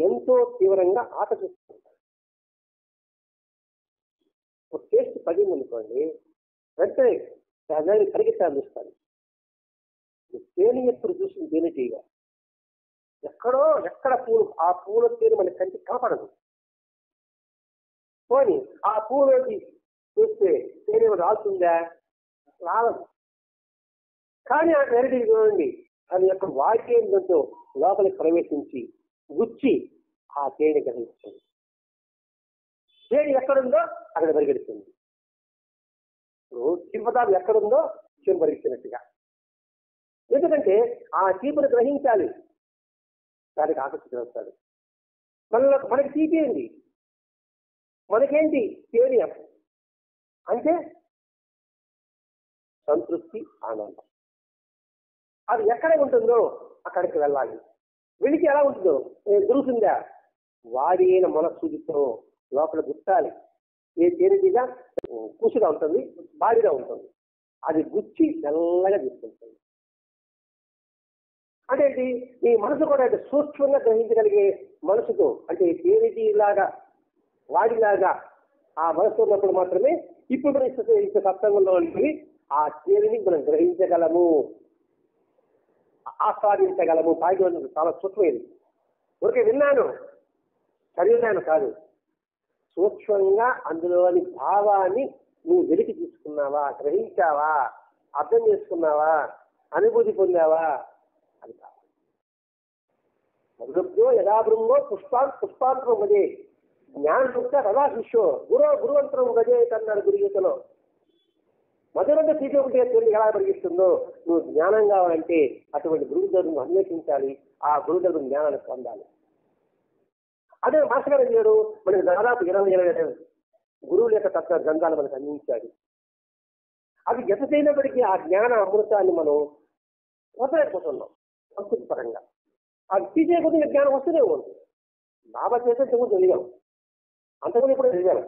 ఎంతో తీవ్రంగా ఆకర్షిస్తుంటారు. ఒక టేస్ట్ పడింది అనుకోండి, వెంటనే దాన్ని పరిగెత్తాలిస్తాను. తేనె ఎప్పుడు చూసింది తేనెటీగా, ఎక్కడ పూలు, ఆ పూల తేనె మన కంటికి కనపడదు. పోనీ ఆ పూలోకి చూస్తే తేనె రాలుతుందా? రాలదు. కానీ ఆ వెరైటీ చూడండి, దాని యొక్క వాక్యంతో లోపలికి ప్రవేశించి గుచ్చి ఆ తేనె గ్రహిస్తుంది. తేనె ఎక్కడుందో అక్కడ పరిగెడుతుంది. చీపదాలు ఎక్కడుందో చీమ పరిగెత్తినట్టుగా. ఎందుకంటే ఆ చీపును గ్రహించాలి, దానికి ఆకర్షిస్తాడు. మనకి తీపి ఏంటి, మనకేంటి తేనె అంటే సంతృప్తి, ఆనందం. అది ఎక్కడ ఉంటుందో అక్కడికి వెళ్ళాలి. వెలికి ఎలా ఉంటుందో దొరుకుతుందా? వాడి అయిన మనస్సుతో లోపల గుచ్చాలి. ఏ తేనెటీగా కూసుగా ఉంటుంది, బాడిగా ఉంటుంది. అది గుచ్చి తెల్లగా తీసుకుంటుంది. అంటే ఈ మనసు కూడా సూక్ష్మంగా గ్రహించగలిగే మనసుతో, అంటే తేనెటీలాగా వాడిలాగా ఆ మనసు ఉన్నప్పుడు మాత్రమే ఇప్పుడు మనం ఇచ్చే సత్సంగంలో ఉండి ఆ తేనెని మనం గ్రహించగలము, ఆస్వాదించగలము. తాగి చాలా సూక్ష్మైంది. ఊరికే విన్నాను, చదివినాను కాదు. సూక్ష్మంగా అందులోని భావాన్ని నువ్వు వెలికి తీసుకున్నావా, గ్రహించావా, అర్థం చేసుకున్నావా, అనుభూతి పొందావా అని కాదు. మధురభ్యో యథాభృంగో పుష్పాంతరం గజే జ్ఞానయుక్త రథా శిష్యో గురువంతరం గజే అన్నాడు గురుగీతలో. మధురంగా తీసుకోకుంటే తెలివి ఎలా పరిగిస్తుందో, నువ్వు జ్ఞానం కావాలంటే అటువంటి గురువులను అన్వేషించాలి, ఆ గురువులను జ్ఞానాన్ని పొందాలి. అదే మాస్టర్ గారు అయ్యాడు. మనకి దాదాపు 20 గురువుల యొక్క తత్వ గ్రంథాలు మనకు అందించాడు. అవి జత చేయనప్పటికీ ఆ జ్ఞాన అమృతాన్ని మనం వదలైపోతున్నాం సంస్కృతి పరంగా. అది తీసేయకుండా జ్ఞానం వస్తూనే ఉంది. బాబా చేసే చదువు చదివాం, అంతకుముందు ఇప్పుడు చదివాను.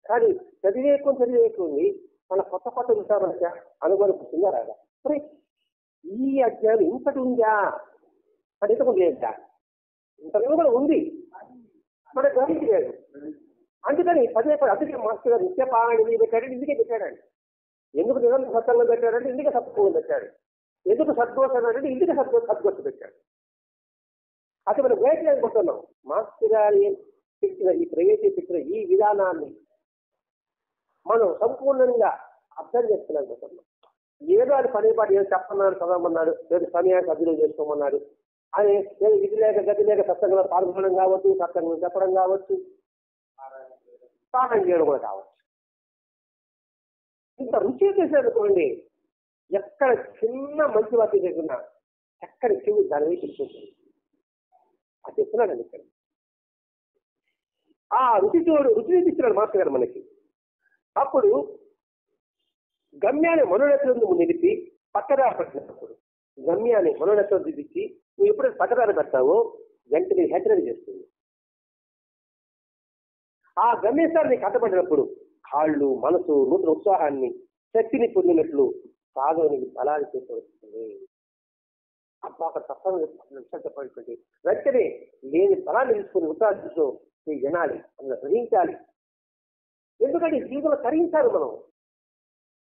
కానీ చదివేకుంది మన కొత్త విషయాలు అనుభవిస్తుందా రాదా? మరి ఈ అజ్ఞానం ఇంతటి ఉందా? అది ఇంతకు లేదా? ఇంతకు కూడా ఉంది, మన గ్రహించలేదు. అందుకని పదే అందుకే మాస్టర్ గారు నిత్య పారాయణ పెట్టాడు. ఇందుకే పెట్టాడండి. ఎందుకు నిరంతర సత్సంగం పెట్టాడంటే ఇందుకే సత్సంగం పెట్టాడు. ఎందుకు సద్గోషం అంటే ఇందుకే సద్గోషం పెట్టాడు. అసలు మనం బయటకు అనుకుంటున్నాం. మాస్టర్ గారి పెట్టిన ఈ ప్రవేశించిన ఈ విధానాన్ని మనం సంపూర్ణంగా అర్థం చేసుకోలేకపోతున్నాం. ఏదో అది పనిపాటు ఏదో చెప్పమన్నాడు, చదవమన్నాడు, లేదు సమయానికి అభివృద్ధి చేసుకోమన్నాడు అని ఇది లేక గది లేక సత్సంగంలో పాల్గొనడం కావచ్చు, సత్సంగం చెప్పడం కావచ్చు, పాఠం చేయడం కూడా కావచ్చు. ఇంత రుచి చేసేది ఎక్కడ చిన్న మంచి వాటి లేకున్నా ఎక్కడ చెవి దాని వైపు తెలుసుకుంటుంది. అది చెప్తున్నాడండి ఇక్కడ. ఆ రుచిని ఇస్తున్నాడు మాస్టర్ గారు మనకి. అప్పుడు గమ్యాన్ని మనోనేత్రం నిలిపి పక్కదారి పెట్టినప్పుడు, గమ్యాన్ని మనోనేత్రం దిద్దించి నువ్వు ఎప్పుడైతే పక్కదారి పెడతావో వెంటనే హెచ్చరిక చేస్తుంది. ఆ గమ్యస్థాన్ని కట్టబడినప్పుడు కాళ్ళు, మనసు, నూతన ఉత్సాహాన్ని, శక్తిని పొందినట్లు సాధనకి బలాన్ని చేకూరుస్తుంది. అప్పుడు అక్కడ తప్పని వెంటనే లేని బలాన్ని తీసుకుని ఉత్సాహిస్తూ వినాలి, అందులో గ్రహించాలి. ఎందుకంటే జీవితంలో కరించాలి మనం.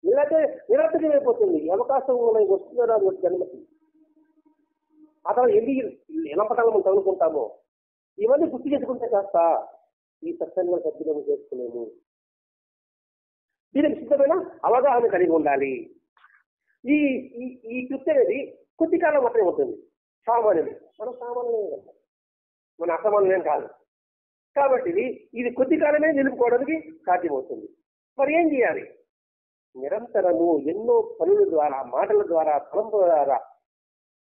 ఇలాగే నిరర్థకమైపోతుంది. అవకాశం వస్తుందో అది జన్మకి. ఆ తర్వాత ఎలా పట్టాలో మనం చదువుకుంటామో ఇవన్నీ గుర్తు చేసుకుంటే కాస్త ఈ సత్సంగం సద్వినియోగం చేసుకునేము. దీనికి సిద్ధమైన అవగాహన కలిగి ఉండాలి. ఈ ఈ కృత్యం అనేది కొద్ది కాలం మాత్రమే ఉంటుంది. సామాన్యులు మనం సామాన్యమే కదా, మన అసామాన్యం కాదు. కాబట్టి ఇది కొద్ది కాలమే నిలుపుకోవడానికి సాధ్యమవుతుంది. మరి ఏం చేయాలి? నిరంతరము ఎన్నో పనుల ద్వారా, మాటల ద్వారా, తలంపుల ద్వారా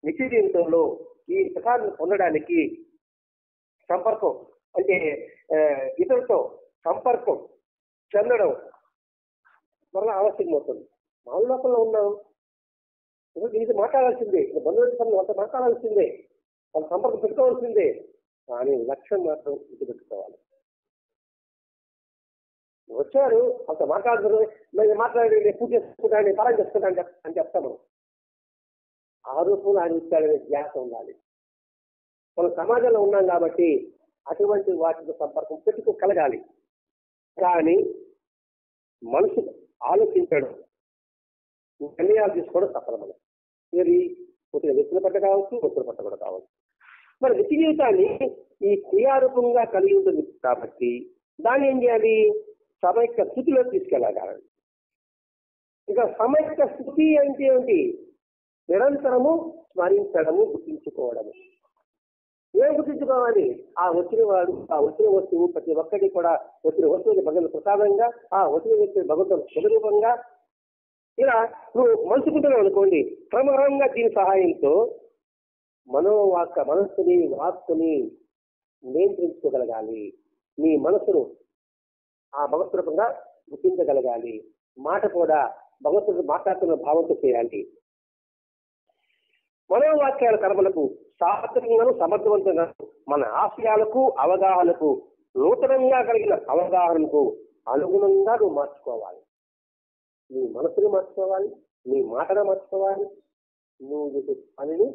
నిత్య జీవితంలో ఈ ప్రసాదాన్ని పొందడానికి సంపర్కం, అంటే ఇతరులతో సంపర్కం చెందడం వల్ల ఆవశ్యకమవుతుంది. మామూలు లోకంలో ఉన్నాం, ఇది మాట్లాడాల్సిందే, బంధువుల అంత మాట్లాడాల్సిందే, వాళ్ళ సంపర్కం పెట్టుకోవాల్సిందే. కానీ లక్ష్యం మాత్రం ఇది పెట్టుకోవాలి. వచ్చారు అంత మాట్లాడుతున్నారు, మాట్లాడి పూజ చేసుకుంటాను, పరం చేసుకుంటాను అని చెప్తాము. ఆరోపణలు ఆయన ఇచ్చాడనే ధ్యాస ఉండాలి. మనం సమాజంలో ఉన్నాం కాబట్టి అటువంటి వాటితో సంపర్కం పెట్టుకోగలగాలి. కానీ మనసు ఆలోచించడం, నిర్ణయాలు తీసుకోవడం తప్పదు. మనం ఇది కొద్దిగా వ్యక్తుల పట్ల కావచ్చు, వస్తువుల పట్ల కూడా కావచ్చు. మన వ్యక్తి జీవితాన్ని ఈ క్రియారూపంగా కలిగి ఉంటుంది కాబట్టి దాన్ని ఏం చేయాలి? సమైక్య స్థితిలో తీసుకెళ్ళగలగాలి. ఇక సమైక్య స్థితి అంటే ఏమిటి? నిరంతరము స్మరించడము, గుర్తించుకోవడము. ఏం గుర్తించుకోవాలి? ఆ వచ్చిన వాడు, ఆ వచ్చిన వస్తువు ప్రతి ఒక్కటి కూడా వచ్చిన వస్తువుకి భగవంతుని ప్రసాదంగా, ఆ వచ్చిన వ్యక్తి భగవంతుని స్వరూపంగా ఇలా నువ్వు మలుచుకుంటున్నావు అనుకోండి. క్రమక్రమంగా దీని సహాయంతో మనస్సుని, వాక్కుని నియంత్రించుకోగలగాలి. నీ మనసును ఆ భగవత్స్వరూపంగా గుర్తించగలగాలి. మాట కూడా భగవంతుడు మాట్లాడుతున్న భావంతో చేయాలి. మనోవాక్యాల కర్మలకు సార్థకంగాను సమర్థవంతంగా మన ఆశయాలకు అవగాహనకు నూతనంగా కలిగిన అవగాహనకు అనుగుణంగా నువ్వు మార్చుకోవాలి. నీ మనసుని మార్చుకోవాలి, నీ మాటను మార్చుకోవాలి, నువ్వు చేసే పనిని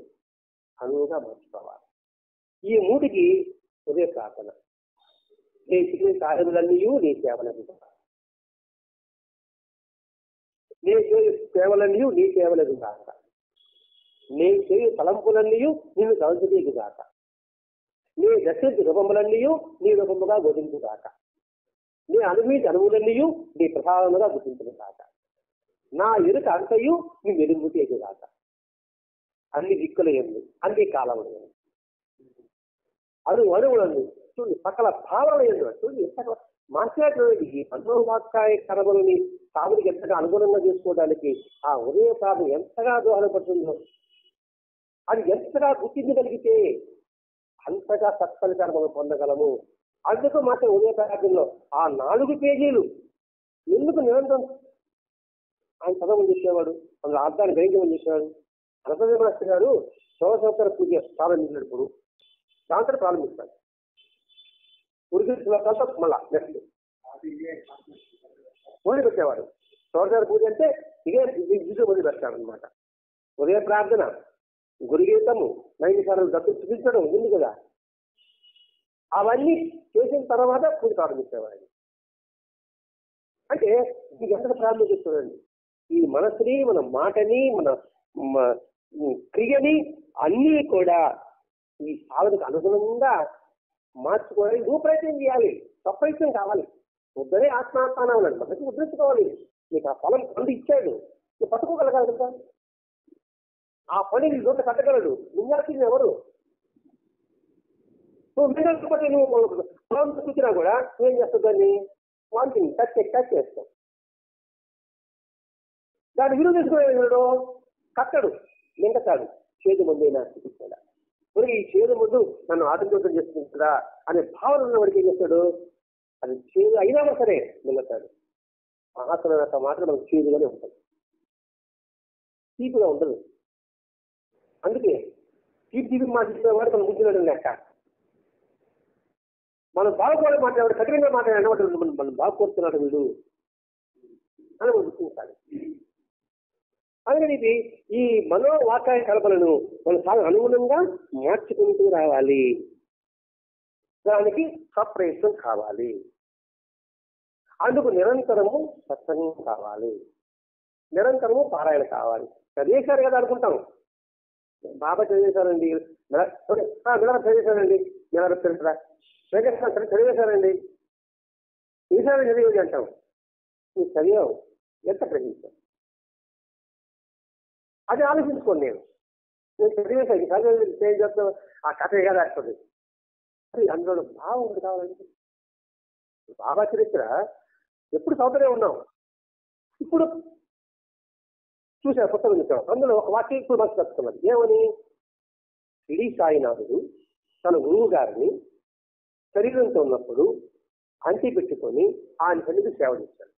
అనువుగా మార్చుకోవాలి. ఈ మూటికి ఉదయ ప్రార్థన. చేసే కార్యములన్నీ నీ సేవలకు, నీ సేవలన్నీ నీ సేవలకు కాక, నీ చేయ తలంపులన్నీ నిన్ను తలంచుకు కాక, నీ దర్శించే రూపములన్నీ నీ రూపముగా బోధించు కాక, నీ అనుభూతి అనువులన్నీ నీ ప్రసాదముగా గుర్తించను కాక, నా ఎరుక అంతయు నీ వెలుగుతి కాక. అన్ని దిక్కులు ఎందు, అన్ని కాలములు ఎందు, అణువులందు చూడండి, సకల భావనలు ఎందు చూడండి, ఎంత మాట్లాడేటువంటి ఈ మనోవాక్కాయ కర్మలని సాగుడికి ఎంతగా అనుగుణంగా చేసుకోవడానికి ఆ ఉదయ ప్రార్థన ఎంతగా దోహదపడుతుందో, అది ఎంతగా గుర్తించగలిగితే అంతగా సత్ఫలితాలు మనం పొందగలము. అందుకు మాత్రం ఉదయ ప్రార్థనలో ఆ 4 పేజీలు ఎందుకు నిరంతరం ఆయన చదవని చెప్పేవాడు, అందులో అర్థాన్ని గ్రహించమని చెప్పేవాడు. అనపదేవరాష్ట్ర గారు శోభసంవత్సర పూజ ప్రారంభించినప్పుడు దాంతో ప్రారంభిస్తాడు. ఉరికించినంత మళ్ళా నెక్స్ట్ మొదలు పెట్టేవాడు. శోభసంవత్సర పూజ అంటే ఇదే మొదలు పెడతాడు అనమాట. ఉదయ ప్రార్థన, గురుగీతము, 9 సార్లు దత్తు చూపించడం ఉంది కదా, అవన్నీ చేసిన తర్వాత పూజ ప్రారంభించేవాడు. అంటే మీకు ఎంత ప్రారంభించుకోండి, ఈ మనసుని, మన మాటని, మన క్రియని అన్నీ కూడా ఈ సాధనకు అనుగుణంగా మార్చుకోవడానికి నువ్వు ప్రయత్నం చేయాలి. స్వప్రయత్నం కావాలి. ముద్దరే ఆత్మాత్మానం అన్నాడు, మనకి ముద్రించుకోవాలి. నీకు ఆ ఫలం పండు ఇచ్చాడు, నువ్వు పట్టుకోగలగాలి కదా. ఆ పని నీ దొంగ కట్టగలడు. నువ్వు ఎవరు? నువ్వు మిగతా నువ్వు పొలం చూసినా కూడా నువ్వేం చేస్తావు, దాన్ని వాంటింగ్ టచ్ చేస్తావు. దాన్ని విలువ తీసుకునేవాడు కట్టడు, నింకతాడు. చేదు ముందు చూపిస్తాడా, మరి ఈ చేదు ముందు నన్ను ఆటంకం చేస్తుందా అనే భావన ఉన్నవాడికి ఏం చేస్తాడు, అది చేదు అయినా సరే నింగతాడు. ఆసన మాత్రం మనకు చేదుగానే ఉంటుంది, తీపిగా ఉండదు. అందుకే తీపి మాట్లాడేవాడు మనం కూర్చున్నాడు లెక్క. మనం బాగుపడే మాట్లాడాడు, కఠినంగా మాట్లాడాడు, మనం బాగుపడుతున్నాడు వీడు అని మనం గుర్తించాలి. అందుకని ఇది ఈ మనోవాకాయ కల్పనను మనం అనుగుణంగా మార్చుకుంటూ రావాలి. దానికి సప్రయత్నం కావాలి. అందుకు నిరంతరము సత్సంగం కావాలి, నిరంతరము పారాయణ కావాలి. చదివేశారు కదా అనుకుంటాం, బాబా చదివేశారండి, చదివేశారండి, చదివేశారండి, ఈసారి చదివేది అంటాం. నువ్వు చదివావు, ఎంత గ్రహించావు అది ఆలోచించుకోండి. నేను చదివేశాను, చదివేది ఏం చేస్తాను, ఆ కథ ఏగా దాటుతుంది. అది అందులో భావం ఉంది కావాలండి. బాబా చరిత్ర ఎప్పుడు చదువుతూనే ఉన్నాం. ఇప్పుడు చూసా పుస్తకం చూసాం, అందులో ఒక వాక్యం ఇప్పుడు మనకు చెప్తున్నది. ఏమని? షిరిడి సాయినాథుడు తన గురువు గారిని శరీరంతో ఉన్నప్పుడు అంటి పెట్టుకొని ఆయన సన్నిధి సేవ చేశాడు.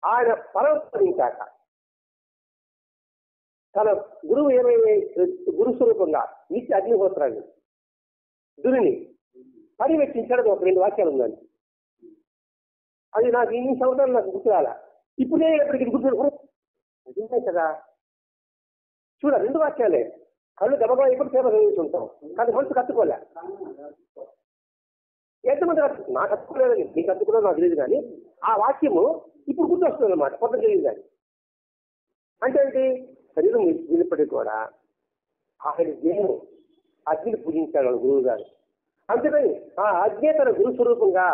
ఆయన పరవశించాక తన గురువు ఏమైనా గురు స్వరూపంగా నిత్య అగ్నిహోత్రాన్ని దురిని పర్యవేక్షించడం ఒక 2 వాక్యాలు ఉందండి. అది నాకు ఇన్ని సంవత్సరాలు నాకు గుర్తురాలా, ఇప్పుడే ఎప్పటికి గుర్తు కదా. చూడ 2 వాక్యాలే, కళ్ళు గబగా ఎప్పుడు సేవ చదువుతుంటాం కానీ మనసు కట్టుకోలే. ఎంతమంది నాకు కట్టుకోలేదని, నీకు కట్టుకోలేదు నాకు తెలియదు, కానీ ఆ వాక్యము ఇప్పుడు గుర్తు వస్తుంది అన్నమాట. కొత్త తెలియదు కానీ అంటే ఏంటి, శరీరం వినిపటికి కూడా ఆయన దేహం అగ్నిని పూజించాడు గురువు గారు. అందుకని ఆ అగ్ని తన గురు స్వరూపంగా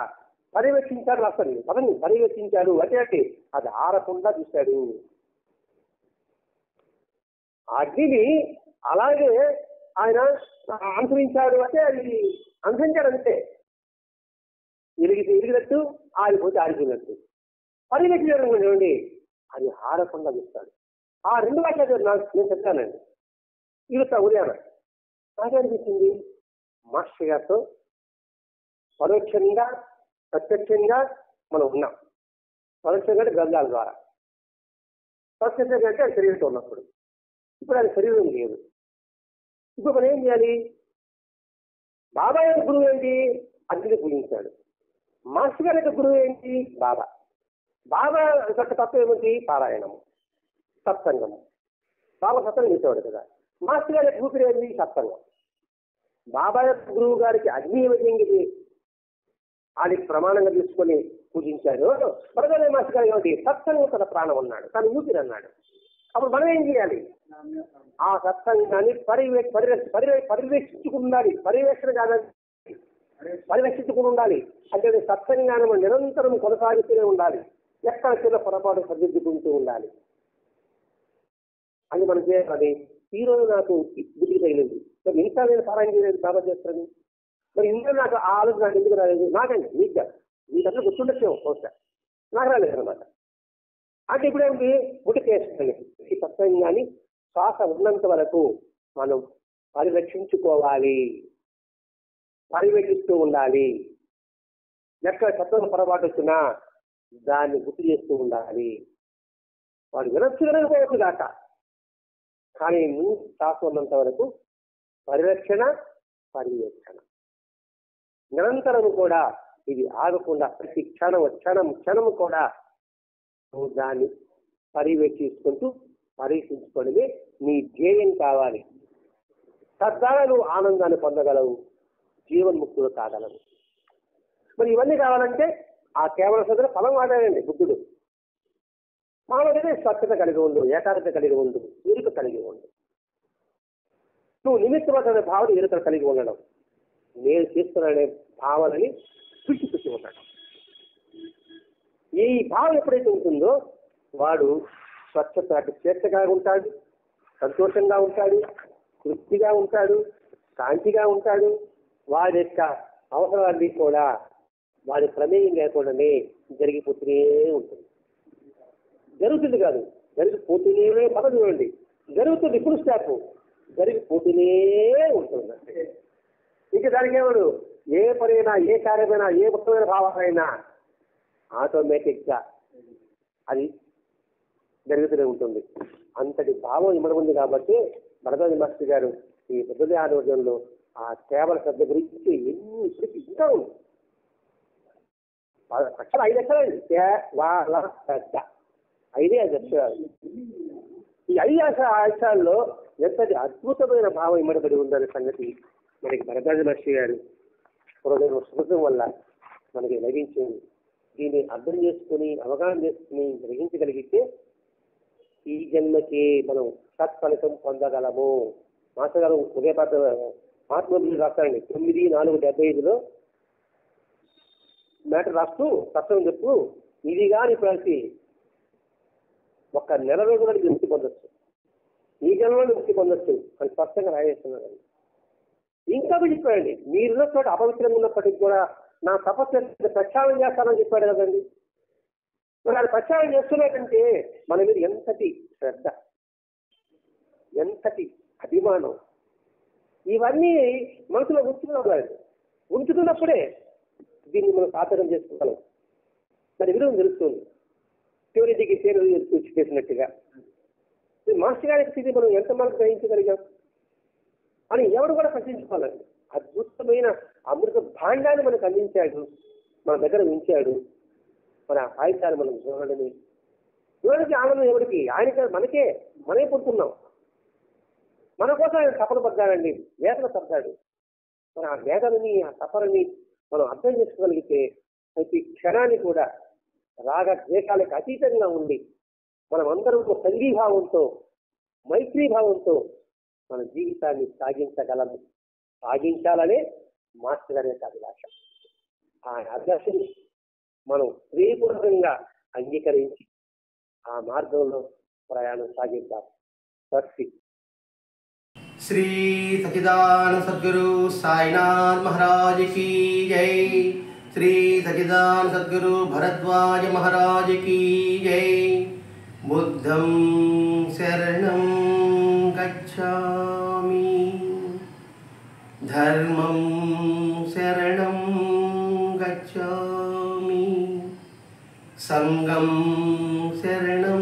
పర్యవేక్షించాడు. అసలు పదని పర్యవేక్షించాడు అంటే అది ఆరకుండా చూశాడు. అగ్నిని అలాగే ఆయన అనుసరించాడు అంటే అది అనుసరించాడు అంతే. ఎలిగినట్టు ఆరిపోతే ఆరిపోయినట్టు పర్యవేక్షించడం చూడండి, అది ఆరకుండా చూస్తాడు. ఆ 2 వాక్యాలు నేను చెప్తానండి. ఇది ఉదయాన నాకేమనిపించింది, మాస్టర్ గారితో పరోక్షంగా ప్రత్యక్షంగా మనం ఉన్నాం. పరోక్షంగా అంటే గ్రంథాల ద్వారా, ప్రత్యక్షంగా అంటే ఆయన శరీరంతో ఉన్నప్పుడు. ఇప్పుడు ఆయన శరీరం లేదు, ఇప్పుడు మనం ఏం చేయాలి? బాబా యొక్క గురువు ఏంటి? అగ్ని పూజించాడు. మాస్టర్ గారి యొక్క గురువు ఏంటి? బాబా. బాబా యొక్క తత్వం ఏమిటి? పారాయణము, సత్సంగము. బాబా సత్సంగం చేసేవాడు కదా. మాస్టర్ గారి యొక్క ఊపిరి ఏంటి? సత్సంగం. బాబా యొక్క గురువు గారికి అగ్ని ఏమిటి? అది ప్రమాణంగా తీసుకొని పూజించాడు. పరగనే మాస్టర్ గారు ఏమిటి? సత్సంగం తన ప్రాణం అన్నాడు, తను ఊపిరి అన్నాడు. అప్పుడు మనం ఏం చేయాలి? ఆ సత్సంగాన్ని పరిరక్షించుకుని ఉండాలి. పర్యవేక్షణ కాదండి, పరిరక్షించుకుని ఉండాలి. అంటే సత్సంగాన్ని మనం నిరంతరం కొనసాగిస్తూనే ఉండాలి. ఎక్కడ చిన్న పొరపాటు సరిదిద్దుకుంటూ ఉండాలి. అది మనం చేయాలి. ఈ రోజు నాకు బుద్ధి తగిలింది, మరి ఇంకా నేను పారాయణ చేయలేదు, బాబా చేస్తాను. మరి ఇంకా నాకు ఆ ఆలోచన నాకు ఎందుకు రాలేదు? నాకండి, మీకు కాదు. మీకు అసలు గుర్తుండొచ్చేమో బహుశా, నాకు రాలేదు అనమాట. అంటే ఇప్పుడు ఏమిటి? గుడికేస్తుంది. ఈ సత్సంగాన్ని శ్వాస ఉన్నంత వరకు మనం పరిరక్షించుకోవాలి, పర్యవేక్షిస్తూ ఉండాలి. ఎక్కడ శబ్దం పొరపాటు వచ్చినా దాన్ని గుర్తు చేస్తూ ఉండాలి. వాడు వినొచ్చు దాక, కానీ నువ్వు శ్వాస ఉన్నంత వరకు పరిరక్షణ, పర్యవేక్షణ నిరంతరం కూడా ఇది ఆగకుండా ప్రతి క్షణము కూడా నువ్వు దాన్ని పర్యవేక్షించుకుంటూ పరీక్షించుకోవడమే నీ ధ్యేయం కావాలి. తద్వారా నువ్వు ఆనందాన్ని పొందగలవు, జీవన్ముక్తులు కాగలవు. మరి ఇవన్నీ కావాలంటే ఆ కేవల సదన ఫలం వాడాడండి బుద్ధుడు. మానవుడినే స్వచ్ఛత కలిగి ఉండు, ఏకాగ్రత కలిగి ఉండు, ఎరుక కలిగి ఉండు. నువ్వు నిమిత్తమైన భావన ఎరుక కలిగి ఉండడం, నేను చేస్తున్నానే భావనని పిచ్చి ఉండడం. ఈ భావం ఎప్పుడైతే ఉంటుందో వాడు స్వచ్ఛత స్వేచ్ఛగా ఉంటాడు, సంతోషంగా ఉంటాడు, తృప్తిగా ఉంటాడు, శాంతిగా ఉంటాడు. వాడి యొక్క అవసరాన్ని కూడా వాడి ప్రమేయం లేకుండానే జరిగిపోతూనే ఉంటుంది. జరుగుతుంది కాదు, జరిగిపోతూనే పదం చూడండి, జరుగుతుంది ఇప్పుడు స్టాప్, జరిగిపోతూనే ఉంటుంది. ఇంకా దానికి ఏమడు? ఏ పనైనా, ఏ కార్యమైనా, ఏ ముఖ్యమైన భావాలైనా ఆటోమేటిక్గా అది జరుగుతూనే ఉంటుంది. అంతటి భావం ఇమ్మడి ఉంది కాబట్టి భరద్వాజ మాస్టర్ గారు ఈ బుద్ధుడి ఆధ్వర్యంలో ఆ కేవల శ్రద్ధ గురించి ఎన్ని ఇంకా ఉంది. 5 అక్షరాలు కేవల శ్రద్ధ, 5 అక్షరాలు. ఈ 5 అక్షరాల్లో ఎంతటి అద్భుతమైన భావం ఇమ్మడబడి ఉందనే సంగతి మనకి భరద్వాజ మహర్షి గారు పూర్వజన్మ స్మృతం వల్ల మనకి లభించింది. దీన్ని అర్థం చేసుకుని, అవగాహన చేసుకుని గ్రహించగలిగితే ఈ జన్మకి మనం సత్ఫలితం పొందగలము. మాస్టర్ గారు ఉదయపాత్ర మహాత్ములు రాస్తారండి, 9/4/75లో మ్యాటర్ రాస్తూ తత్వం చెప్పు, ఇది కానీ ప్రతి ఒక్క నెల రోజులకి ముక్తి పొందొచ్చు, ఈ జన్మలో ముక్తి పొందొచ్చు అని స్పష్టంగా రాయేస్తున్నారండి. ఇంకా చెప్పాడండి, మీరున్న చోట అపవిత్రంగా ఉన్నప్పటికీ కూడా నా తపస్సు ప్రక్షాళన చేస్తానని చెప్పాడు కదండి. మరి అది ప్రక్షాళన చేస్తున్నాడంటే మన మీద ఎంతటి శ్రద్ధ, ఎంతటి అభిమానం, ఇవన్నీ మనసులో ఉంచుతున్నప్పుడే దీన్ని మనం సాధనం చేసుకోగలం. మరి విలువ తెలుస్తుంది. చివరికి చేసినట్టుగా మాస్టర్ గారి స్థితి మనం ఎంత మనకు గ్రహించగలిగాం అని ఎవరు కూడా ప్రశ్నించుకోవాలండి. అద్భుతమైన అమృత భాండాన్ని మనకు అందించాడు, మన దగ్గర ఉంచాడు. మన ఆయుధాలు మనం చూడడమే, చూడడానికి ఆనందం ఎవరికి? ఆయన మనమే పుడుతున్నాం. మన కోసం ఆయన తపన పడ్డాడండి, వేదన పడ్డాడు. మన ఆ వేదనని, ఆ తపనని మనం అర్థం చేసుకోగలిగితే ప్రతి క్షణాన్ని కూడా రాగ ద్వేషాలకు అతీతంగా ఉండి మనం అందరం సంఘీభావంతో, మైత్రీభావంతో మన జీవితాన్ని సాగించగలము. సాగించాలనే మాస్టర్ గారి యొక్క అభిలాష. ఆ అభిలాషని మనం ప్రియపూర్వకంగా అంగీకరించి ఆ మార్గంలో ప్రయాణం సాగిద్దాం. భక్తి. श्री सच्चिदानंद सद्गुरु साईनाथ महाराज की जय। श्री सच्चिदानंद सद्गुरु भरद्वाज महाराज की जय। बुद्धं शरणं गच्छामि, धर्मं शरणं गच्छामि, संघं शरणं